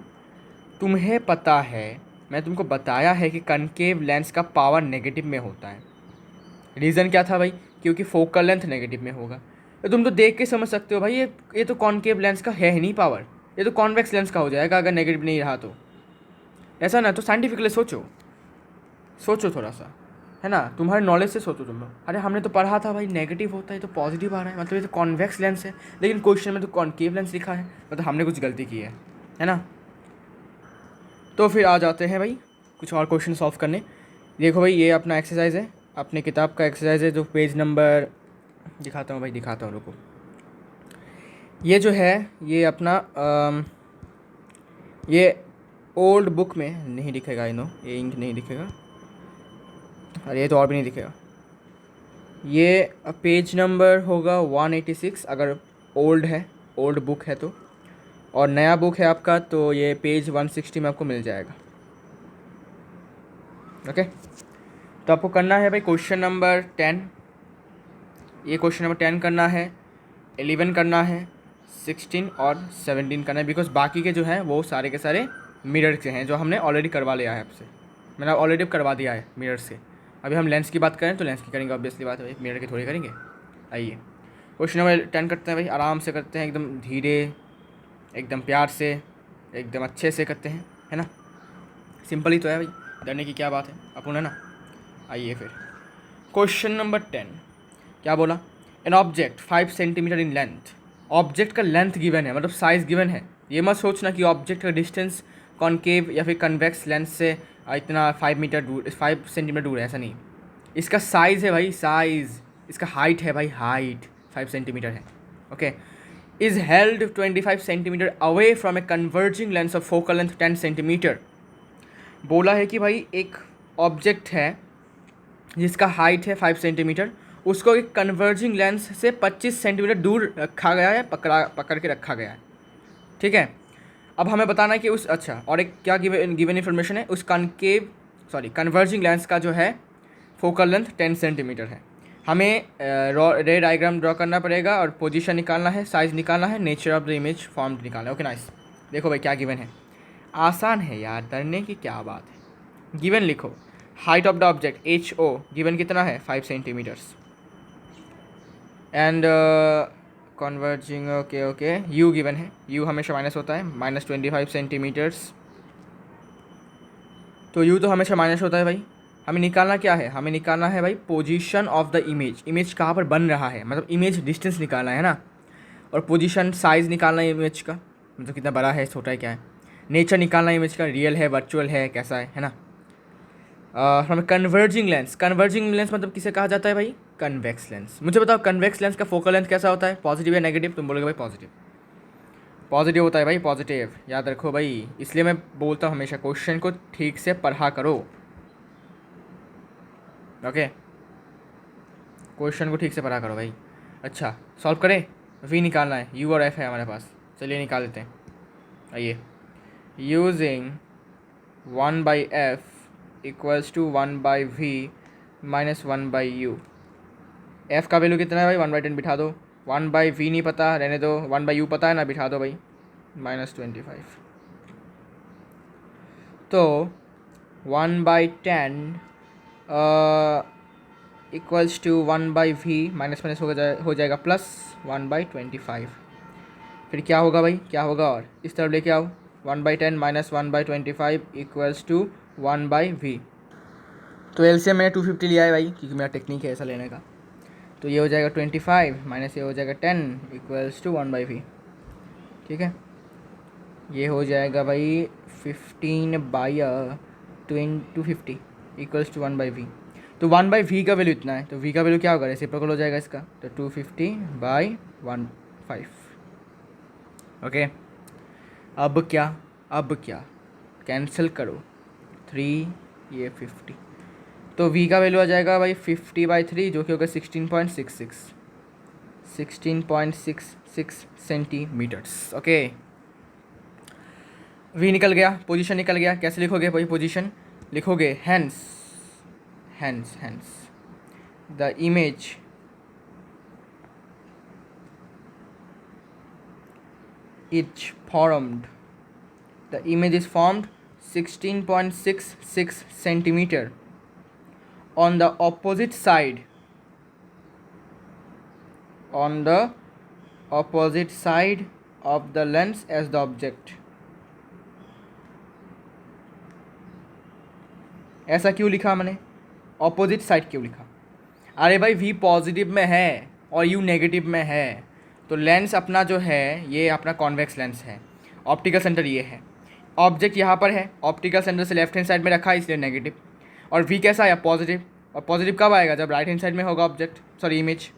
तुम्हें पता है, मैं तुमको बताया है कि कनकेव लेंस का पावर नेगेटिव में होता है। रीज़न क्या था भाई, क्योंकि फोकल लेंथ नेगेटिव में होगा। तो तुम तो देख के समझ सकते हो भाई, ये तो कॉनकेव लेंस का है ही नहीं पावर, ये तो कॉन्वेक्स लेंस का हो जाएगा अगर नेगेटिव नहीं रहा तो। ऐसा ना, तो साइंटिफिकली सोचो थोड़ा सा, है ना, तुम्हारे नॉलेज से सोचो तुम लोग। अरे हमने तो पढ़ा था भाई नेगेटिव होता है तो पॉजिटिव आ रहा है, मतलब ये तो कॉन्वेक्स लेंस है, लेकिन क्वेश्चन में तो कॉनकेव लेंस लिखा है, मतलब हमने कुछ गलती की है ना। तो फिर आ जाते हैं भाई कुछ और क्वेश्चन सॉल्व करने। देखो भाई ये अपना एक्सरसाइज है, अपने किताब का एक्सरसाइज है, जो पेज नंबर दिखाता हूँ भाई, दिखाता हूँ रुको। ये जो है ये अपना ये ओल्ड बुक में नहीं दिखेगा, नो ये इंक नहीं दिखेगा, अरे ये तो और भी नहीं दिखेगा। ये पेज नंबर होगा 186 अगर ओल्ड है, ओल्ड बुक है तो, और नया बुक है आपका तो ये पेज 160 में आपको मिल जाएगा, ओके। तो आपको करना है भाई क्वेश्चन नंबर 10, ये क्वेश्चन नंबर 10 करना है, 11 करना है, 16 और 17 करना है, बिकॉज बाकी के जो हैं वो सारे के सारे मिरर के हैं, जो हमने ऑलरेडी करवा लिया है आपसे, मैंने ऑलरेडी करवा दिया है मिरर से। अभी हम लेंस की बात करें तो लेंस की करेंगे, ऑब्वियसली बात है, मिरर की थोड़ी करेंगे। आइए क्वेश्चन नंबर 10 करते हैं भाई, आराम से करते हैं, एकदम धीरे, एकदम प्यार से, एकदम अच्छे से करते हैं, है ना। सिंपल ही तो है भाई, डरने की क्या बात है अपन, है ना। आइए फिर क्वेश्चन नंबर 10 क्या बोला, an object 5 centimetre in length, object का लेंथ गिवन है, मतलब साइज़ गिवन है। ये मत सोचना कि ऑब्जेक्ट का डिस्टेंस कॉनकेव या फिर कन्वेक्स लेंस से इतना 5 सेंटीमीटर दूर है, ऐसा नहीं। इसका साइज़ है भाई, साइज़, इसका हाइट है भाई, हाइट 5 सेंटीमीटर है, okay. Is held 25 centimetre away from a converging lens of focal length 10 centimetre. बोला है कि भाई एक ऑब्जेक्ट है जिसका हाइट है 5 सेंटीमीटर उसको एक कन्वर्जिंग लेंस से 25 सेंटीमीटर दूर रखा गया है, पकड़ के रखा गया है, ठीक है। अब हमें बताना है कि उस अच्छा और एक क्या गिवन इन्फॉर्मेशन है, उस कन्वर्जिंग लेंस का जो है फोकल लेंथ 10 सेंटीमीटर है। हमें रे डायग्राम ड्रॉ करना पड़ेगा और पोजीशन निकालना है, साइज़ निकालना है, nature of the image form निकालना है। Okay nice. देखो भाई क्या गिवन है, आसान है यार, डरने की क्या बात है। गिवन लिखो, height of the object HO given कितना है 5 centimetres and converging okay U given है, U हमेशा माइनस होता है, -25 सेंटीमीटर्स। तो U तो हमेशा माइनस होता है भाई। हमें निकालना क्या है, हमें निकालना है भाई position of the image, image कहाँ पर बन रहा है, मतलब इमेज डिस्टेंस निकालना है ना, और पोजीशन साइज़ निकालना है इमेज का, मतलब कितना बड़ा है छोटा है क्या है, नेचर निकालना है इमेज का, रियल है वर्चुअल है कैसा है ना। हमें कन्वर्जिंग लेंस मतलब किसे कहा जाता है भाई, कन्वेक्स लेंस। मुझे बताओ कन्वेक्स लेंस का फोकल लेंथ कैसा होता है, पॉजिटिव या नेगेटिव, तुम बोलोगे भाई पॉजिटिव, पॉजिटिव होता है भाई, पॉजिटिव याद रखो भाई। इसलिए मैं बोलता हूँ हमेशा क्वेश्चन को ठीक से पढ़ा करो, ओके क्वेश्चन को ठीक से पढ़ा करो भाई। अच्छा सॉल्व करें, V निकालना है, U और F है हमारे पास, चलिए निकाल लेते हैं। आइए, using 1/f equals to 1/v minus 1/u। f का वैल्यू कितना है भाई, 1/10 बिठा दो, 1/v नहीं पता रहने दो, 1/u पता है ना, बिठा दो भाई -25। तो 1/10 equals to 1/v minus minus हो जाएगा प्लस 1/25। फिर क्या होगा भाई, क्या होगा, और इस तरफ लेके आओ, 1/10 माइनस 1/25 इक्वल्स टू 1/v। तो एलसीएम मैंने 250 लिया है भाई, क्योंकि मेरा टेक्निक है ऐसा लेने का। तो ये हो जाएगा 25 माइनस ये हो जाएगा 10 इक्वल्स टू 1/v, ठीक है। ये हो जाएगा भाई 15/250 इक्वल्स टू 1/v। तो 1/v का वैल्यू इतना है, तो v का वैल्यू क्या होगा, रेसिप्रोकल हो जाएगा इसका, तो 250/15। ओके अब क्या कैंसिल करो, 3 ये 50, तो v का वैल्यू आ जाएगा भाई 50/3 जो कि होगा 16.66 सेंटीमीटर्स। ओके v निकल गया, पोजीशन निकल गया, कैसे लिखोगे भाई पोजीशन, लिखोगे hence the image is formed, the image is formed 16.66 centimeter on the opposite side of the lens as the object। ऐसा क्यों लिखा मैंने, ऑपोजिट साइड क्यों लिखा, अरे भाई v पॉजिटिव में है और u नेगेटिव में है, तो लेंस अपना जो है ये अपना कॉन्वेक्स लेंस है, ऑप्टिकल सेंटर ये है, ऑब्जेक्ट यहाँ पर है, ऑप्टिकल सेंटर से लेफ्ट हैंड साइड में रखा है इसलिए नेगेटिव, और v कैसा आया पॉजिटिव, और पॉजिटिव कब आएगा, जब राइट हैंड साइड में होगा ऑब्जेक्ट, सॉरी इमेज,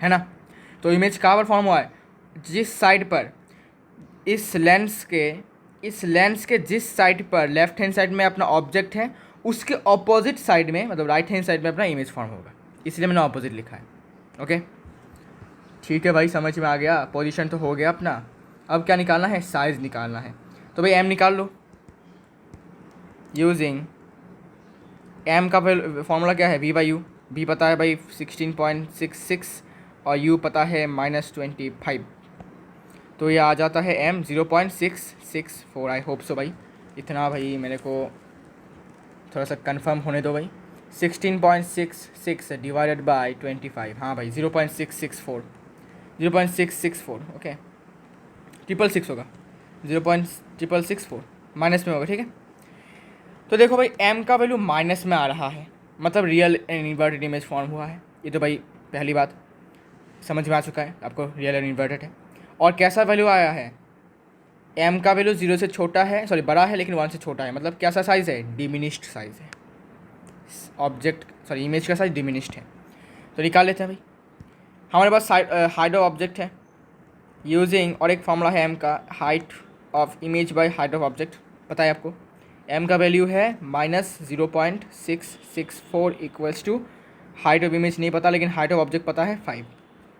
है ना। तो इमेज कहाँ पर फॉर्म हुआ है, जिस साइड पर इस लेंस के जिस साइड पर लेफ्ट हैंड साइड में अपना ऑब्जेक्ट है उसके ऑपोजिट साइड में, मतलब राइट हैंड साइड में अपना इमेज फॉर्म होगा, इसलिए मैंने ऑपोजिट लिखा है। ओके ठीक है भाई, समझ में आ गया, पोजीशन तो हो गया अपना। अब क्या निकालना है, साइज़ निकालना है, तो भाई m निकाल लो। यूजिंग m का फॉर्मूला क्या है, v/u, v पता है भाई 16.66 और u पता है -25, तो ये आ जाता है m 0.664। आई होप सो भाई, इतना भाई मेरे को थोड़ा सा कंफर्म होने दो भाई, 16.66 डिवाइडेड बाय 25, हाँ भाई 0.664 ओके, 666 होगा, 0.664 माइनस में होगा, ठीक है। तो देखो भाई m का वैल्यू माइनस में आ रहा है, मतलब real and inverted image form हुआ है, ये तो भाई पहली बात समझ में आ चुका है आपको, रियल एंड इन्वर्टेड है। और कैसा वैल्यू आया है, m का वैल्यू 0 से छोटा है, सॉरी बड़ा है लेकिन 1 से छोटा है, मतलब कैसा साइज़ है, डिमिनिश्ड साइज़ है, ऑब्जेक्ट सॉरी इमेज का साइज डिमिनिश्ड है। तो निकाल लेते हैं भाई, हमारे पास हाइट ऑफ ऑब्जेक्ट है यूजिंग, और एक फॉर्मूला है m का, height of image by height of object, पता है आपको, m का वैल्यू है -0.664 equals to height of image नहीं पता, लेकिन हाइट ऑफ ऑब्जेक्ट पता है 5।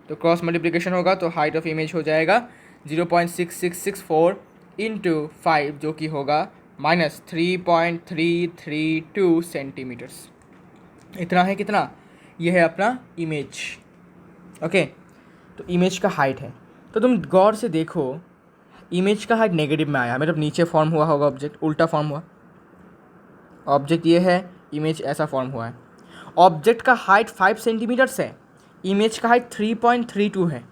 तो क्रॉस मल्टीप्लिकेशन होगा तो हाइट ऑफ इमेज हो जाएगा 0.6664 इंटू 5, जो कि होगा -3.332 सेंटीमीटर्स। इतना है कितना, ये है अपना इमेज। ओके, तो इमेज का हाइट है। तो तुम गौर से देखो, इमेज का हाइट नेगेटिव में आया, मतलब नीचे फॉर्म हुआ होगा ऑब्जेक्ट, उल्टा फॉर्म हुआ। ऑब्जेक्ट ये है, इमेज ऐसा फॉर्म हुआ है। ऑब्जेक्ट का हाइट 5 सेंटीमीटर्स है, इमेज का हाइट 3.32 है,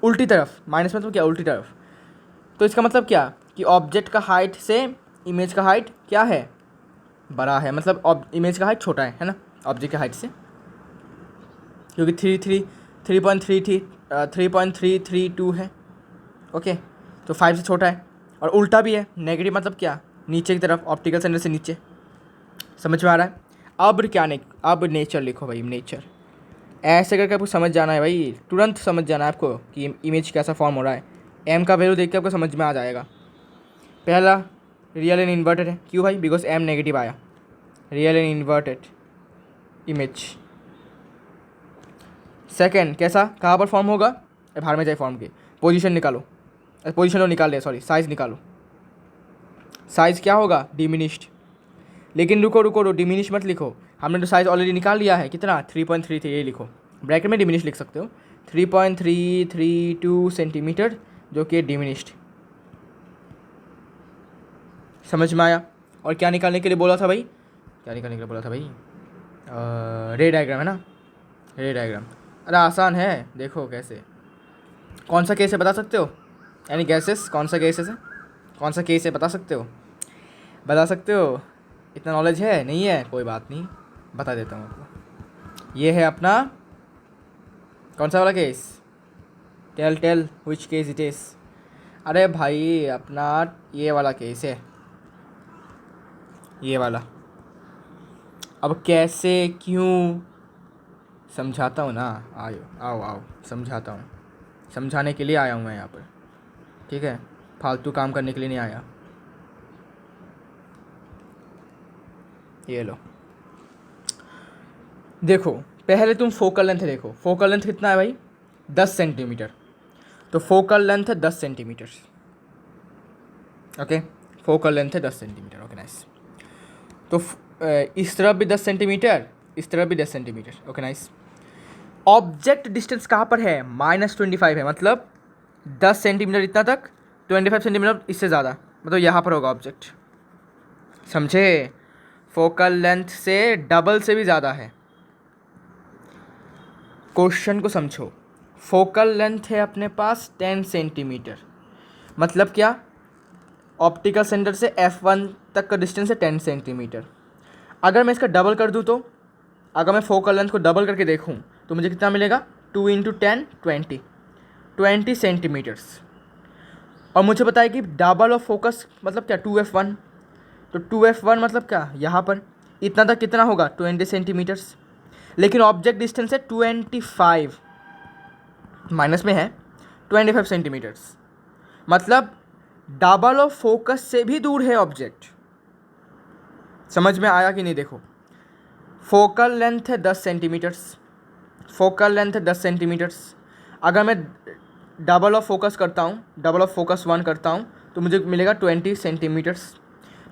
उल्टी तरफ। माइनस मतलब क्या, उल्टी तरफ। तो इसका मतलब क्या कि ऑब्जेक्ट का हाइट से इमेज का हाइट क्या है, बड़ा है। मतलब इमेज का हाइट छोटा है ना ऑब्जेक्ट के हाइट से, क्योंकि 3.332 है। ओके, तो 5 से छोटा है। और उल्टा भी है, नेगेटिव मतलब क्या, नीचे की तरफ, ऑप्टिकल सेंटर से नीचे। समझ में आ रहा है। अब नेचर लिखो भाई, नेचर ऐसे करके आपको समझ जाना है भाई, तुरंत समझ जाना है आपको कि इमेज कैसा फॉर्म हो रहा है। एम का वैल्यू देख के आपको समझ में आ जाएगा। पहला, रियल एंड इन्वर्टेड है। क्यों भाई, बिकॉज एम नेगेटिव आया। Real and inverted image. Second, कैसा, कहाँ पर फॉर्म होगा, बाहर में जाए फॉर्म के, पोजीशन निकालो, पोजीशन निकाल ले, सॉरी साइज़ निकालो। साइज़ क्या होगा, डिमिनिश्ड। लेकिन रुको, डिमिनिश मत लिखो, हमने तो साइज़ ऑलरेडी निकाल लिया है। कितना, 3.33, ये लिखो। ब्रैकेट में डिमिनिश लिख सकते हो, 3.332 सेंटीमीटर, जो कि डिमिनिश्ड। समझ में आया। और क्या निकालने के लिए बोला था भाई, रे डायग्राम है ना, रे डायग्राम। अरे आसान है, देखो कैसे, कौन सा केस है बता सकते हो, यानी गैसेस कौन सा केस है, बता सकते हो, इतना नॉलेज है नहीं है, कोई बात नहीं, बता देता हूँ आपको। ये है अपना कौन सा वाला case, tell which case it is. अरे भाई अपना ये वाला केस है, ये वाला। अब कैसे क्यों समझाता हूँ ना, आओ समझाता हूँ, समझाने के लिए आया हूँ मैं यहाँ पर, ठीक है, फालतू काम करने के लिए नहीं आया। ये लो, देखो पहले तुम फोकल लेंथ देखो, फोकल लेंथ कितना है भाई, 10 सेंटीमीटर। तो फोकल लेंथ है 10 सेंटीमीटर। ओके, फोकल लेंथ है 10 सेंटीमीटर। Okay nice. तो इस तरफ भी 10 सेंटीमीटर, इस तरफ भी 10 centimetre. Okay nice. Object distance कहाँ पर है, -25 है, मतलब 10 सेंटीमीटर इतना तक, 25 सेंटीमीटर इससे ज़्यादा, मतलब यहाँ पर होगा ऑब्जेक्ट। समझे, फोकल लेंथ से डबल से भी ज़्यादा है। क्वेश्चन को समझो, फोकल लेंथ है अपने पास 10 सेंटीमीटर, मतलब क्या, ऑप्टिकल सेंटर से F1 तक का डिस्टेंस है 10 सेंटीमीटर। अगर मैं इसका डबल कर दूँ तो, अगर मैं फोकल लेंथ को डबल करके देखूँ तो मुझे कितना मिलेगा, 2 × 10 20 सेंटीमीटर्स। और मुझे बताया कि डबल ऑफ फोकस मतलब क्या, 2F1। तो 2F1 मतलब क्या, यहाँ पर इतना तक कितना होगा, 20 सेंटीमीटर्स। लेकिन ऑब्जेक्ट डिस्टेंस है 25, माइनस में है 25 सेंटीमीटर्स, मतलब डबल ऑफ फोकस से भी दूर है ऑब्जेक्ट। समझ में आया कि नहीं, देखो फोकल लेंथ है 10 सेंटीमीटर्स, फोकल लेंथ है 10 सेंटीमीटर्स। अगर मैं डबल ऑफ फोकस करता हूँ, डबल ऑफ फोकस 1 करता हूँ, तो मुझे मिलेगा 20 सेंटीमीटर्स।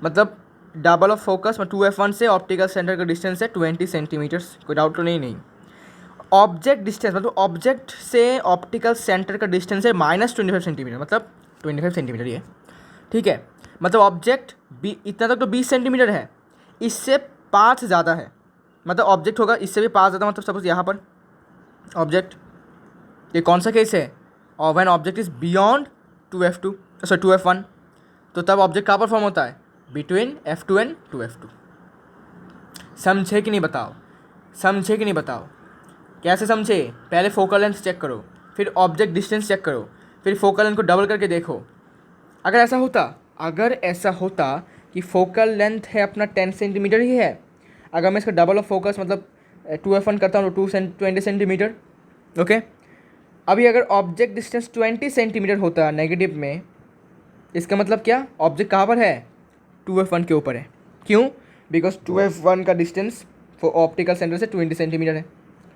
मतलब डबल ऑफ फोकस 2F1 से ऑप्टिकल सेंटर का डिस्टेंस है 20 सेंटीमीटर्स। कोई डाउट तो नहीं। ऑब्जेक्ट डिस्टेंस मतलब ऑब्जेक्ट से ऑप्टिकल सेंटर का डिस्टेंस है -25 सेंटीमीटर, मतलब 25 सेंटीमीटर ये, ठीक है। मतलब ऑब्जेक्ट इतना तक तो 20 सेंटीमीटर है, इससे 5 ज़्यादा है, मतलब ऑब्जेक्ट होगा इससे भी 5 ज़्यादा। मतलब सपोज यहाँ पर ऑब्जेक्ट, ये कौन सा केस है, और when object is beyond 2F1, तो तब ऑब्जेक्ट कहाँ पर फॉर्म होता है, बिटवीन F2 एंड 2F2। समझे कि नहीं बताओ, कैसे समझे, पहले फोकल लेंथ चेक करो, फिर ऑब्जेक्ट डिस्टेंस चेक करो, फिर फोकल लेंथ को डबल करके देखो। अगर ऐसा होता कि फोकल लेंथ है अपना 10 सेंटीमीटर ही है, अगर मैं इसका डबल ऑफ फोकस मतलब 2F1 करता हूँ तो 20 सेंटीमीटर। ओके, अभी अगर ऑब्जेक्ट डिस्टेंस 20 सेंटीमीटर होता नेगेटिव में, इसका मतलब क्या, ऑब्जेक्ट कहाँ पर है, 2F1 के ऊपर है। क्यों, बिकॉज 2F1 का डिस्टेंस ऑप्टिकल सेंटर से 20 सेंटीमीटर है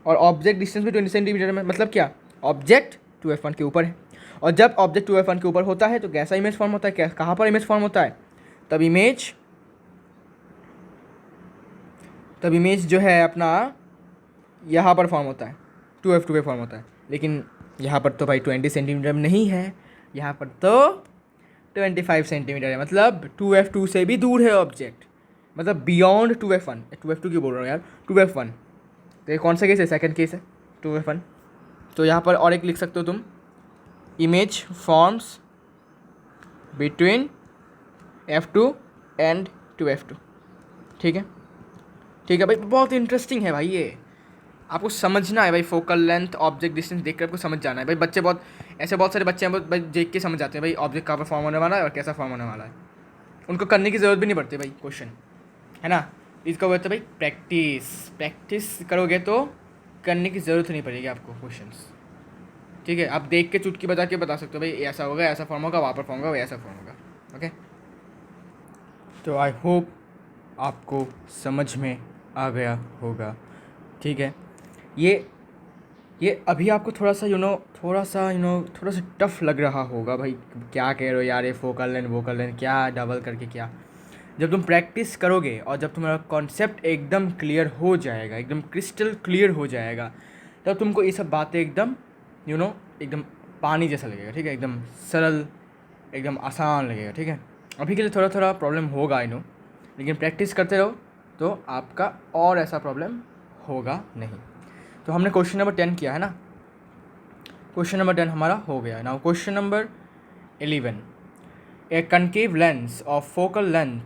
और ऑब्जेक्ट डिस्टेंस भी 20 सेंटीमीटर में। मतलब क्या, ऑब्जेक्ट 2f1 के ऊपर है और जब ऑब्जेक्ट 2f1 के ऊपर होता है तो कैसा इमेज फॉर्म होता है, कहाँ पर इमेज फॉर्म होता है, तब इमेज जो है अपना यहाँ पर फॉर्म होता है, 2f2 पे फॉर्म होता है। लेकिन यहाँ पर तो भाई 20 सेंटीमीटर में नहीं है, यहाँ पर तो 25 सेंटीमीटर है, मतलब 2f2 से भी दूर है ऑब्जेक्ट, मतलब बियॉन्ड 2f1। 2f2 क्यों बोल रहा हूँ यार, 2f1। तो ये कौन सा केस है, सेकंड केस है 2f1। तो यहाँ पर और एक लिख सकते हो तुम, image forms between f2 and 2f2। ठीक है, ठीक है भाई, बहुत इंटरेस्टिंग है भाई ये, आपको समझना है भाई। फोकल लेंथ ऑब्जेक्ट डिस्टेंस देख कर आपको समझ जाना है भाई। बच्चे बहुत ऐसे, बहुत सारे बच्चे हैं भाई देख के समझ जाते हैं भाई ऑब्जेक्ट कहाँ पर फॉर्म होने वाला है और कैसा फॉर्म होने वाला है, उनको करने की ज़रूरत भी नहीं पड़ती भाई क्वेश्चन, है ना। इसका बोलते हैं भाई प्रैक्टिस करोगे तो करने की ज़रूरत नहीं पड़ेगी आपको क्वेश्चंस। ठीक है, आप देख के चुटकी बजा के बता सकते हो भाई ऐसा होगा, ऐसा फॉर्म होगा, वहाँ पर फॉर्म होगा, ऐसा फॉर्म होगा। ओके, तो आई होप आपको समझ में आ गया होगा। ठीक है, ये अभी आपको थोड़ा सा टफ लग रहा होगा भाई, क्या कह रहे हो यार, ये फोकल लेंथ वोकल लेंथ क्या डबल करके क्या। जब तुम प्रैक्टिस करोगे और जब तुम्हारा कॉन्सेप्ट एकदम क्लियर हो जाएगा, एकदम क्रिस्टल क्लियर हो जाएगा, तब तुमको ये सब बातें एकदम एकदम पानी जैसा लगेगा। ठीक है, एकदम सरल, एकदम आसान लगेगा। ठीक है, अभी के लिए थोड़ा थोड़ा प्रॉब्लम होगा आई नो, लेकिन प्रैक्टिस करते रहो तो आपका और ऐसा प्रॉब्लम होगा नहीं। तो हमने क्वेश्चन नंबर 10 किया है ना, क्वेश्चन नंबर 10 हमारा हो गया। Now question number 11, a concave lens of focal length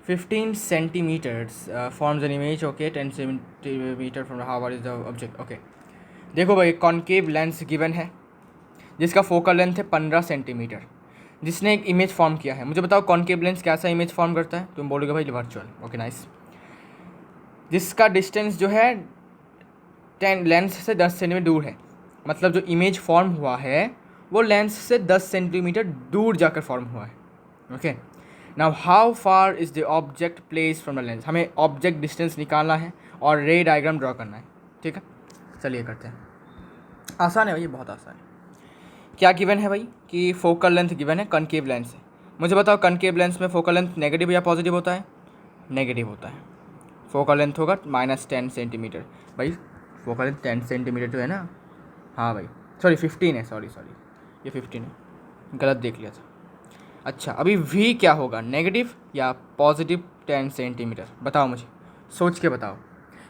15 centimetres forms an image. Okay, 10 centimetre from how is the object. Okay, देखो भाई, कॉन्केव लेंस गिवन है जिसका फोकल लेंथ है 15 सेंटीमीटर, जिसने एक इमेज फॉर्म किया है। मुझे बताओ कॉन्केव लेंस कैसा इमेज फॉर्म करता है, तुम बोलोगे भाई वर्चुअल। Okay nice. जिसका डिस्टेंस जो है 10 लेंस से 10 सेंटीमीटर दूर है, मतलब जो इमेज फॉर्म हुआ है वो लेंस से 10 सेंटीमीटर दूर जाकर फॉर्म हुआ है। Okay, now how far is the object place from the lens. हमें ऑब्जेक्ट डिस्टेंस निकालना है और रे डायग्राम ड्रॉ करना है। ठीक है, चलिए करते हैं। आसान है भाई, ये बहुत आसान है। क्या गिवन है भाई कि फोकल लेंथ गिवन है कनकेव लेंस है। मुझे बताओ कनकेव लेंस में फोकल लेंथ नेगेटिव या पॉजिटिव होता है, नेगेटिव होता है। फोकल लेंथ होगा -10 सेंटीमीटर। भाई फोकल लेंथ 10 सेंटीमीटर जो है ना, हाँ भाई सॉरी 15 है, सॉरी ये 15 है, गलत देख लिया था। अच्छा, अभी v क्या होगा, नेगेटिव या पॉजिटिव 10 सेंटीमीटर, बताओ मुझे, सोच के बताओ।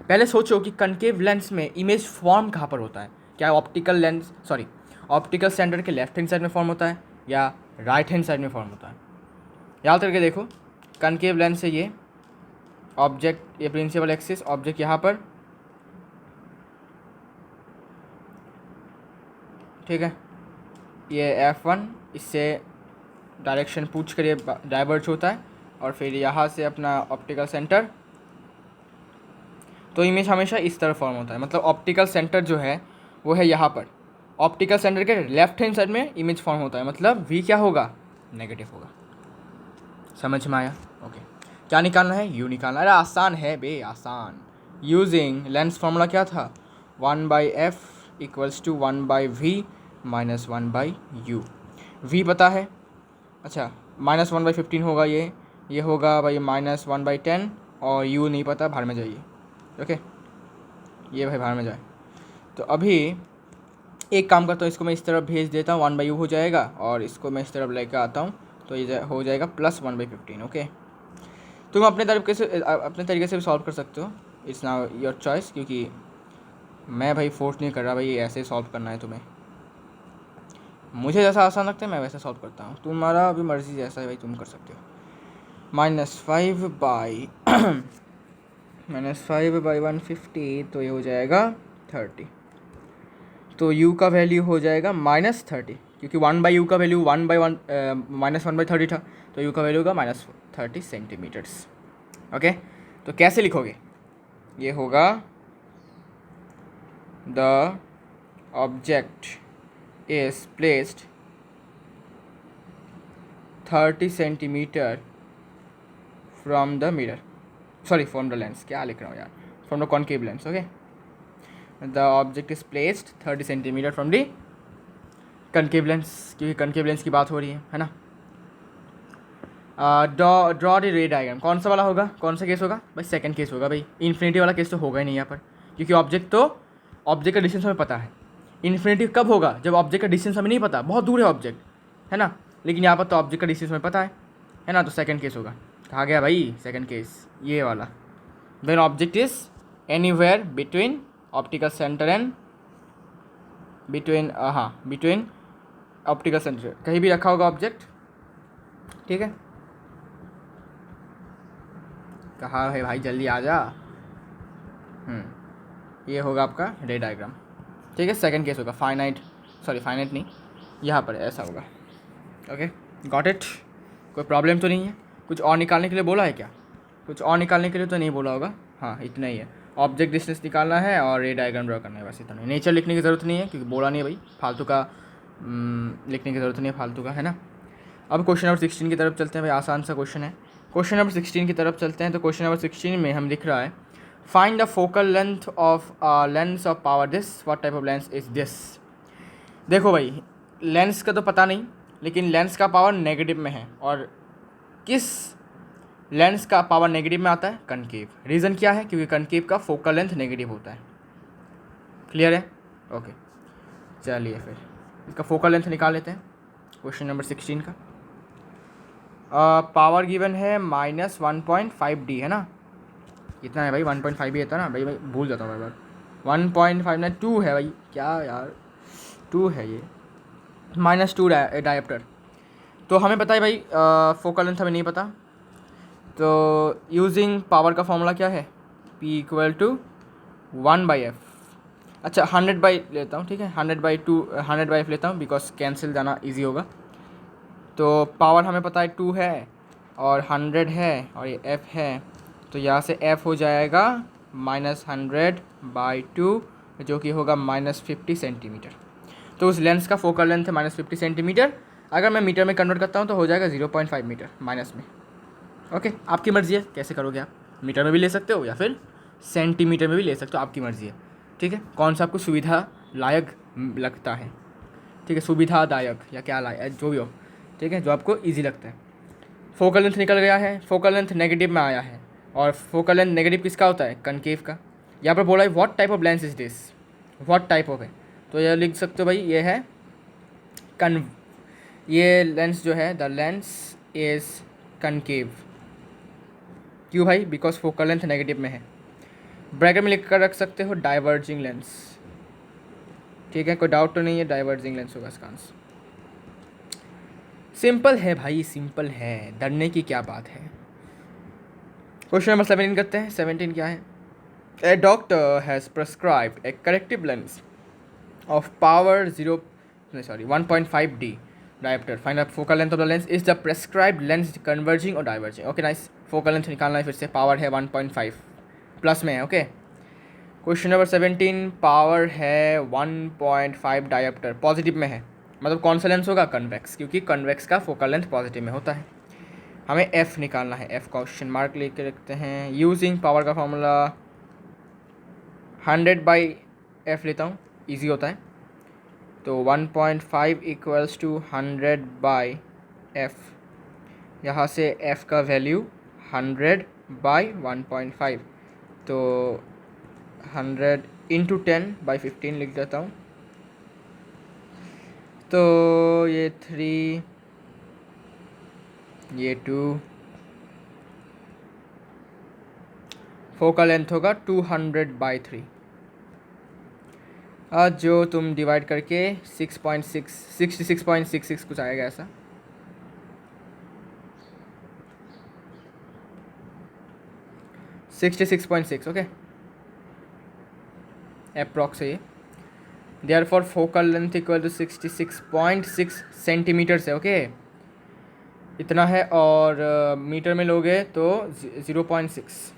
पहले सोचो कि कनकेव लेंस में इमेज फॉर्म कहाँ पर होता है, क्या ऑप्टिकल सेंटर के लेफ्ट हैंड साइड में फॉर्म होता है या राइट हैंड साइड में फॉर्म होता है। याद करके देखो, कनकेव लेंस से ये ऑब्जेक्ट, ये प्रिंसिपल एक्सिस, ऑब्जेक्ट यहाँ पर, ठीक है, ये f1, इससे डायरेक्शन पूछ कर ये डाइवर्ज होता है और फिर यहाँ से अपना ऑप्टिकल सेंटर, तो इमेज हमेशा इस तरह फॉर्म होता है। मतलब ऑप्टिकल सेंटर जो है वो है यहाँ पर, ऑप्टिकल सेंटर के लेफ्ट हैंड साइड में इमेज फॉर्म होता है, मतलब v क्या होगा, नेगेटिव होगा। समझ में आया। ओके, क्या निकालना है, u निकालना है। अरे आसान है बे, आसान। यूजिंग लेंस फार्मूला क्या था, 1/f equals to 1/v minus 1/u। v पता है, अच्छा -1/15 होगा, ये होगा भाई -1/10, और u नहीं पता, बाहर में जाइए। ओके, ये भाई बाहर में जाए। तो अभी एक काम करता हूँ, इसको मैं इस तरफ भेज देता हूँ, 1/u हो जाएगा, और इसको मैं इस तरफ लेकर आता हूँ तो ये हो जाएगा +1/15। ओके, तुम अपने तरीके से भी सॉल्व कर सकते हो, इट्स नाउ योर चॉइस, क्योंकि मैं भाई फोर्स नहीं कर रहा भाई ऐसे सॉल्व करना है तुम्हें। मुझे जैसा आसान लगता है मैं वैसे सॉल्व करता हूँ, तुम्हारा अभी मर्जी जैसा है भाई, तुम कर सकते हो। -5/150, तो ये हो जाएगा 30, तो u का वैल्यू हो जाएगा -30, क्योंकि 1/u का वैल्यू -1/30 था, तो u का वैल्यू होगा -30 सेंटीमीटर्स। ओके, तो कैसे लिखोगे, ये होगा the object is placed 30 centimetre from the mirror, from the lens, क्या लिख रहा हूँ यार, from the concave lens. Okay, the object is placed 30 centimetre from the concave lens, क्योंकि कनकेव लेंस की बात हो रही है ना. ड्रॉ द रे डायग्राम. कौन सा वाला होगा, कौन सा केस होगा भाई? सेकंड केस होगा भाई. इन्फिनिटी वाला केस तो होगा ही नहीं यहाँ पर, क्योंकि ऑब्जेक्ट का डिस्टेंस हमें पता है. इन्फिनिटी कब होगा? जब ऑब्जेक्ट का डिस्टेंस हमें नहीं पता, बहुत दूर है ऑब्जेक्ट, है ना. लेकिन यहाँ पर तो ऑब्जेक्ट का डिस्टेंस हमें पता है ना. तो सेकंड केस होगा. कहा गया भाई सेकंड केस, ये वाला. When object is anywhere between optical centre and between optical centre, कहीं भी रखा होगा ऑब्जेक्ट. ठीक है, कहा है भाई जल्दी आ जा. ये होगा आपका रे डायग्राम. ठीक है, सेकंड केस होगा. फाइनाइट नहीं, यहाँ पर ऐसा होगा. Okay, got it. कोई प्रॉब्लम तो नहीं है? कुछ और निकालने के लिए बोला है क्या? कुछ और निकालने के लिए तो नहीं बोला होगा. हाँ, इतना ही है. ऑब्जेक्ट डिस्टेंस निकालना है और रे डायग्राम ड्रॉ करना है, बस इतना. नेचर लिखने की ज़रूरत नहीं है, क्योंकि बोला नहीं है भाई. फालतू का लिखने की ज़रूरत नहीं है, फालतू का, है ना. अब क्वेश्चन नंबर 16 की तरफ चलते हैं भाई. आसान सा क्वेश्चन है. क्वेश्चन नंबर 16 की तरफ चलते हैं. तो क्वेश्चन नंबर 16 में हम लिख रहा है, find the focal length of lens of power this. What type of lens is this? देखो भाई, लेंस का तो पता नहीं, लेकिन लेंस का पावर नेगेटिव में है. और किस लेंस का पावर नेगेटिव में आता है? कनकेव. रीज़न क्या है? क्योंकि कनकेव का फोकल लेंथ नेगेटिव होता है. क्लियर है? ओके, चलिए फिर इसका फोकल लेंथ निकाल लेते हैं. क्वेश्चन नंबर 16 का पावर गिवन है -1.5D, है ना. कितना है भाई? 1.5 ही था ना भाई भूल जाता हूँ मैं. 1.5 ना 2 है भाई, क्या यार, 2 है ये. -2 डायोप्टर. तो हमें पता है भाई फोकल लेंथ हमें नहीं पता. तो यूजिंग पावर का फॉर्मूला क्या है? P = 1/f. अच्छा, 100 बाई लेता हूँ. ठीक है, 100/f लेता हूँ, बिकॉज कैंसिल जाना ईजी होगा. तो पावर हमें पता है 2 है और 100 है और ये f है. तो यहाँ से f हो जाएगा -100/2, जो कि होगा -50 सेंटीमीटर. तो उस लेंस का फोकल लेंथ है -50 सेंटीमीटर. अगर मैं मीटर में कन्वर्ट करता हूँ तो हो जाएगा 0.5 मीटर माइनस में. ओके, आपकी मर्ज़ी है कैसे करोगे आप. मीटर में भी ले सकते हो या फिर सेंटीमीटर में भी ले सकते हो, आपकी मर्ज़ी है. ठीक है, कौन सा आपको सुविधा लायक लगता है. ठीक है, सुविधादायक या क्या लायक, जो भी हो. ठीक है, जो आपको ईजी लगता है. फोकल लेंथ निकल गया है. फोकल लेंथ नेगेटिव में आया है. और फोकल लेंथ नेगेटिव किसका होता है? कनकेव का. यहाँ पर बोला है what type of lens is this. What type of है, तो यह लिख सकते हो भाई, ये है ये लेंस जो है, द लेंस इज कनकेव. क्यों भाई? बिकॉज फोकल लेंथ नेगेटिव में है. ब्रैकेट में लिख कर रख सकते हो डाइवर्जिंग लेंस. ठीक है, कोई डाउट तो नहीं है, डाइवर्जिंग लेंस होगा इसका आंसर. सिंपल है भाई, सिंपल है, डरने की क्या बात है. क्वेश्चन नंबर 17 करते हैं. 17 क्या है? A doctor has prescribed a corrective lens of power 1.5D dioptre. Find the focal length of the lens. Is the prescribed lens converging or diverging? Okay, nice. Focal length निकालना है फिर से. Power है 1.5 plus में है. Okay, question number 17, power है 1.5 dioptre, positive में है. मतलब कौन सा लेंस होगा? कन्वेक्स, क्योंकि कन्वेक्स का फोकल लेंथ पॉजिटिव में होता है. हमें f निकालना है. f क्वेश्चन मार्क लेके रखते हैं. यूजिंग पावर का फॉर्मूला 100/f लेता हूँ, ईजी होता है. तो 1.5 = 100/f. यहाँ से f का वैल्यू 100/1.5, तो 100 × 10/15 लिख देता हूँ. तो ये 3, ये 2, फोकल लेंथ होगा 200/3. जो तुम डिवाइड करके 66.66 कुछ आएगा ऐसा. 66.6. ओके, अप्रॉक्स है ये. Therefore focal length equal to 66.6 centimetre है. ओके, इतना है. और मीटर में लोगे तो 0.6.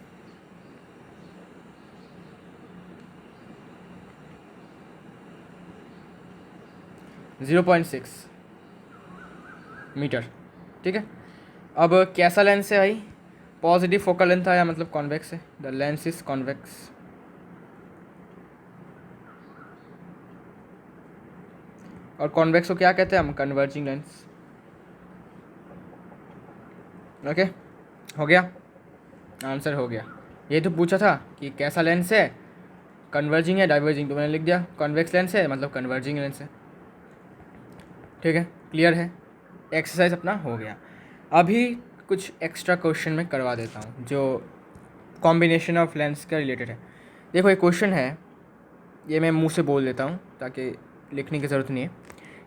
मीटर. ठीक है, अब कैसा लेंस है भाई? पॉजिटिव फोकल लेंथ आया, मतलब कॉन्वेक्स है. The lens is convex. और कॉन्वेक्स को क्या कहते हैं हम? Converging lens. ओके, हो गया, आंसर हो गया। ये तो पूछा था कि कैसा लेंस है, कन्वर्जिंग है डाइवर्जिंग, तो मैंने लिख दिया कॉन्वेक्स लेंस है मतलब कन्वर्जिंग लेंस है। ठीक है, क्लियर है, एक्सरसाइज अपना हो गया। अभी कुछ एक्स्ट्रा क्वेश्चन मैं करवा देता हूँ जो कॉम्बिनेशन ऑफ लेंस का रिलेटेड है। देखो एक क्वेश्चन है, ये मैं मुंह से बोल देता हूँ ताकि लिखने की ज़रूरत नहीं है,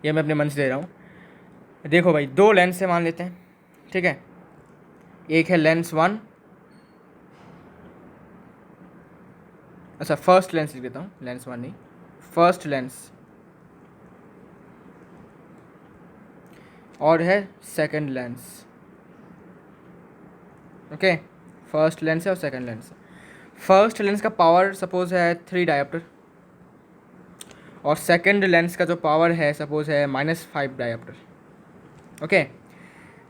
ये मैं अपने मन से दे रहा हूँ। देखो भाई, दो लेंस से मान लेते हैं, ठीक है। एक है लेंस 1, अच्छा फर्स्ट लेंस लिख देता हूँ, लेंस 1 नहीं, फर्स्ट लेंस, और है second lens. Okay, first lens है और सेकंड लेंस है। फर्स्ट लेंस का पावर सपोज है 3 डायोप्टर, और सेकंड लेंस का जो पावर है सपोज है -5 डायोप्टर। ओके,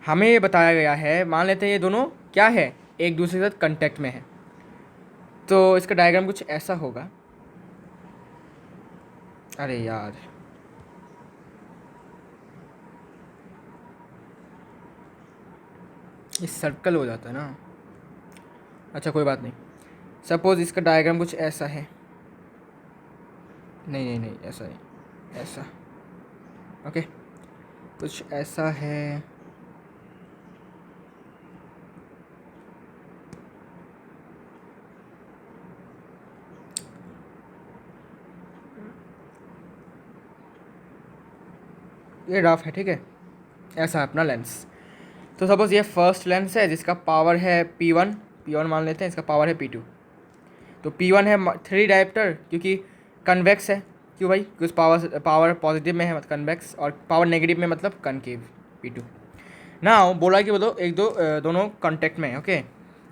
हमें ये बताया गया है, मान लेते हैं ये दोनों क्या है, एक दूसरे के साथ कांटेक्ट में है, तो इसका डायग्राम कुछ ऐसा होगा। अरे यार, ये सर्कल हो जाता है ना, अच्छा कोई बात नहीं। सपोज इसका डायग्राम कुछ ऐसा है, नहीं नहीं नहीं ऐसा नहीं, ऐसा, ओके कुछ ऐसा है। ये रफ है, ठीक है, ऐसा है अपना लेंस। तो सपोज ये फर्स्ट लेंस है जिसका पावर है P1 मान लेते हैं, इसका पावर है P2। तो P1 है 3 डायोप्टर क्योंकि कन्वेक्स है, क्यों भाई, कुछ पावर पॉजिटिव में है मतलब कन्वेक्स, और पावर नेगेटिव में मतलब कनकेव P2। नाउ बोला कि वो दोनों कॉन्टेक्ट में है। Okay,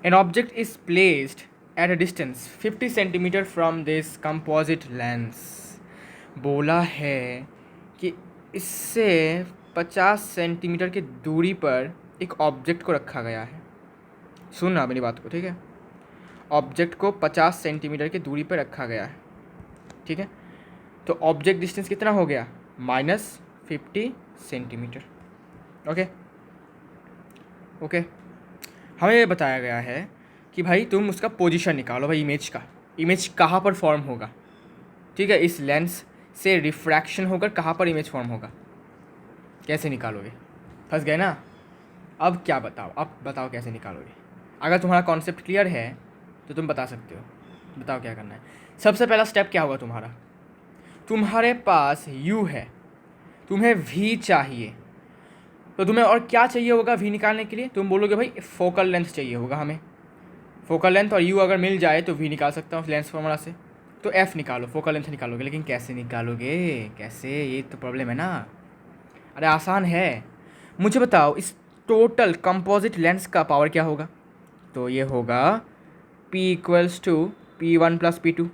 an object is placed at a distance 50 centimetre from this composite lens. बोला है कि इससे 50 सेंटीमीटर की दूरी पर एक ऑब्जेक्ट को रखा गया है। सुनना मेरी बात को, ठीक है, ऑब्जेक्ट को 50 सेंटीमीटर की दूरी पर रखा गया है, ठीक है। तो ऑब्जेक्ट डिस्टेंस कितना हो गया? -50 सेंटीमीटर। ओके ओके, हमें ये बताया गया है कि भाई तुम उसका पोजीशन निकालो भाई, इमेज का, इमेज कहाँ पर फॉर्म होगा, ठीक है, इस लेंस से रिफ्रैक्शन होकर कहाँ पर इमेज फॉर्म होगा, कैसे निकालोगे? फंस गए ना। अब क्या बताओ, अब बताओ कैसे निकालोगे। अगर तुम्हारा कॉन्सेप्ट क्लियर है तो तुम बता सकते हो, बताओ क्या करना है। सबसे पहला स्टेप क्या होगा तुम्हारा, तुम्हारे पास u है, तुम्हें v चाहिए, तो तुम्हें और क्या चाहिए होगा v निकालने के लिए? तुम बोलोगे भाई फोकल लेंथ चाहिए होगा हमें, फोकल लेंथ और u अगर मिल जाए तो v निकाल सकता हूँ लेंस फॉर्मूला से। तो f निकालो, फोकल लेंथ निकालोगे, लेकिन कैसे निकालोगे, कैसे, ये तो प्रॉब्लम है ना। अरे आसान है, मुझे बताओ इस टोटल कंपोजिट लेंस का पावर क्या होगा? तो ये होगा P = P1 + P2,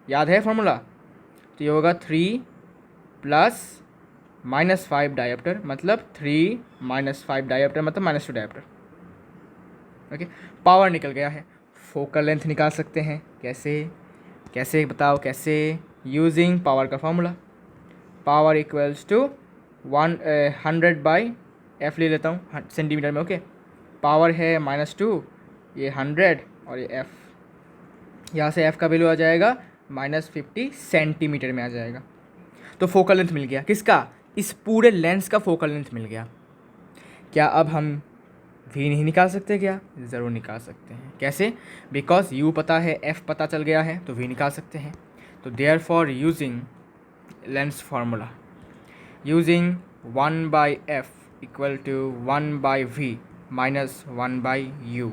याद है फॉर्मूला? तो ये होगा 3 + -5 डायोप्टर मतलब 3 - 5 डायोप्टर मतलब -2 डायोप्टर। ओके, पावर निकल गया है। फोकल लेंथ निकाल सकते हैं, कैसे, कैसे बताओ कैसे? यूजिंग पावर का फॉर्मूला, पावर = 100/f ले लेता हूँ सेंटीमीटर में। ओके, पावर है -2, ये 100 और ये f, यहाँ से f का वैल्यू आ जाएगा -50 सेंटीमीटर में आ जाएगा। तो फोकल लेंथ मिल गया, किसका? इस पूरे लेंस का फोकल लेंथ मिल गया। क्या अब हम v नहीं निकाल सकते क्या? ज़रूर निकाल सकते हैं। कैसे? बिकॉज u पता है, f पता चल गया है, तो v निकाल सकते हैं। तो therefore using lens formula, using 1/f = 1/v - 1/u।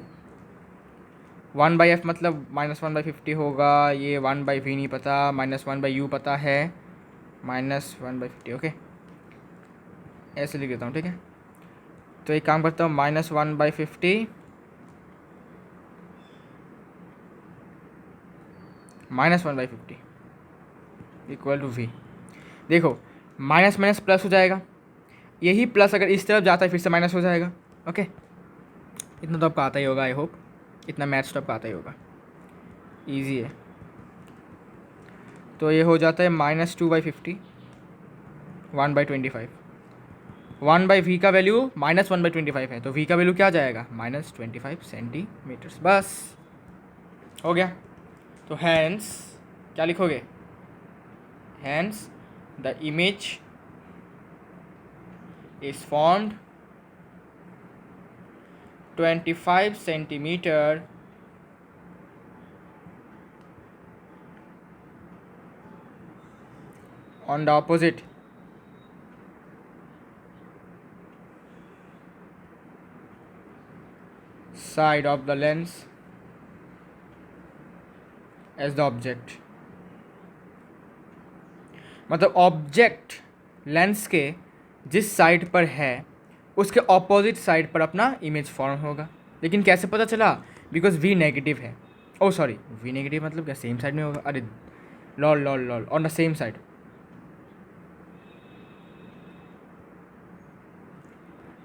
1/f मतलब -1/50 होगा, ये 1/v नहीं पता, -1/u पता है, -1/50। ओके, ऐसे लिख देता हूँ, ठीक है। तो एक काम करता हूँ, -1/50 -1/50 = v। देखो माइनस माइनस प्लस हो जाएगा, यही प्लस अगर इस तरफ जाता है फिर से माइनस हो जाएगा। ओके, इतना तो आपको आता ही होगा, आई होप इतना मैथ्स तो आपको आता ही होगा, इजी है। तो ये हो जाता है -2/50 1/25। 1/v का वैल्यू -1/25 है, तो v का वैल्यू क्या आ जाएगा, -25 सेंटीमीटर्स। बस हो गया। तो हैंस क्या लिखोगे, hence the image is formed 25 centimetre on the opposite side of the lens as the object। मतलब ऑब्जेक्ट लेंस के जिस साइड पर है उसके ऑपोजिट साइड पर अपना इमेज फॉर्म होगा। लेकिन कैसे पता चला, बिकॉज वी नेगेटिव है। ओ सॉरी, वी नेगेटिव मतलब क्या, सेम साइड में होगा, अरे lol lol lol, on the same side.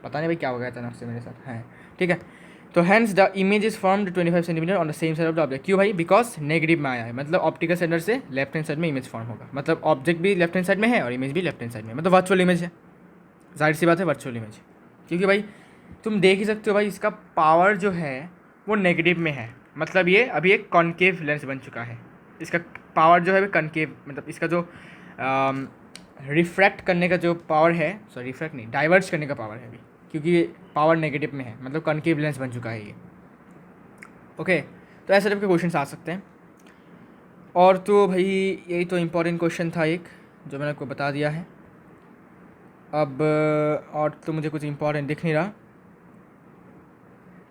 पता नहीं भाई क्या हो गया अचानक से मेरे साथ, है ठीक है। तो hence the image is formed 25 centimetre on the same side of the object. क्यों भाई, बिकॉज नेगेटिव में आया है, मतलब ऑप्टिकल सेंटर से लेफ्ट हैंड साइड में इमेज फॉर्म होगा, मतलब ऑब्जेक्ट भी लेफ्ट हैंड साइड में है और इमेज भी लेफ्ट हैंड साइड में, मतलब वर्चुअल इमेज है, जाहिर सी बात है वर्चुअल इमेज। क्योंकि भाई तुम देख ही सकते हो भाई, इसका पावर जो है वो नेगेटिव में है, मतलब ये अभी एक कॉन्केव लेंस बन चुका है। इसका पावर जो है वो कॉन्केव, मतलब इसका जो रिफ्रैक्ट करने का जो पावर है, सॉरी रिफ्रैक्ट नहीं, डाइवर्ज करने का पावर है अभी, क्योंकि पावर नेगेटिव में है, मतलब कॉन्केव लेंस बन चुका है ये। ओके, तो ऐसे टाइप के क्वेश्चन आ सकते हैं। और तो भाई यही तो इम्पोर्टेंट क्वेश्चन था एक, जो मैंने आपको बता दिया है। अब और तो मुझे कुछ इम्पोर्टेंट दिख नहीं रहा।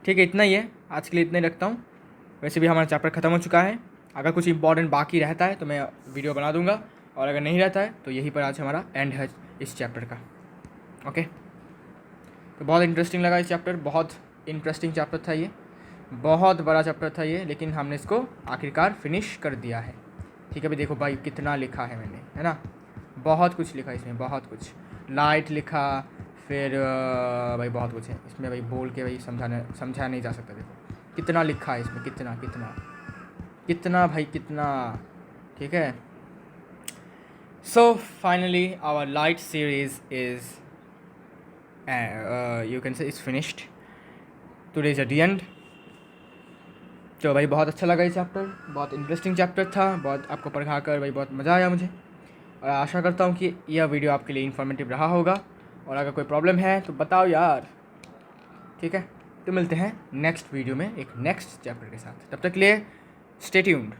ठीक है, इतना ही है आज के लिए, इतना ही रखता हूँ। वैसे भी हमारा चैप्टर ख़त्म हो चुका है। अगर कुछ इंपॉर्टेंट बाकी रहता है तो मैं वीडियो बना दूंगा, और अगर नहीं रहता है तो यहीं पर आज हमारा एंड है इस चैप्टर का। ओके, तो बहुत इंटरेस्टिंग लगा इस चैप्टर, बहुत इंटरेस्टिंग चैप्टर था ये, बहुत बड़ा चैप्टर था ये, लेकिन हमने इसको आखिरकार फिनिश कर दिया है। ठीक है भाई, देखो भाई कितना लिखा है मैंने, है ना, बहुत कुछ लिखा इसमें, बहुत कुछ, लाइट लिखा, फिर भाई बहुत कुछ है इसमें भाई, बोल के भाई समझाया नहीं जा सकता। देखो कितना लिखा है इसमें, कितना कितना कितना भाई कितना। ठीक है, so finally our light series is you can say is finished. Today is at the end. तो भाई बहुत अच्छा लगा ये चैप्टर, बहुत इंटरेस्टिंग चैप्टर था, बहुत आपको पढ़ा कर भाई बहुत मज़ा आया मुझे, और आशा करता हूँ कि यह वीडियो आपके लिए इन्फॉर्मेटिव रहा होगा। और अगर कोई प्रॉब्लम है तो बताओ यार, ठीक है। तो मिलते हैं नेक्स्ट वीडियो में एक नेक्स्ट चैप्टर के साथ, तब तक के लिए स्टे ट्यून्ड।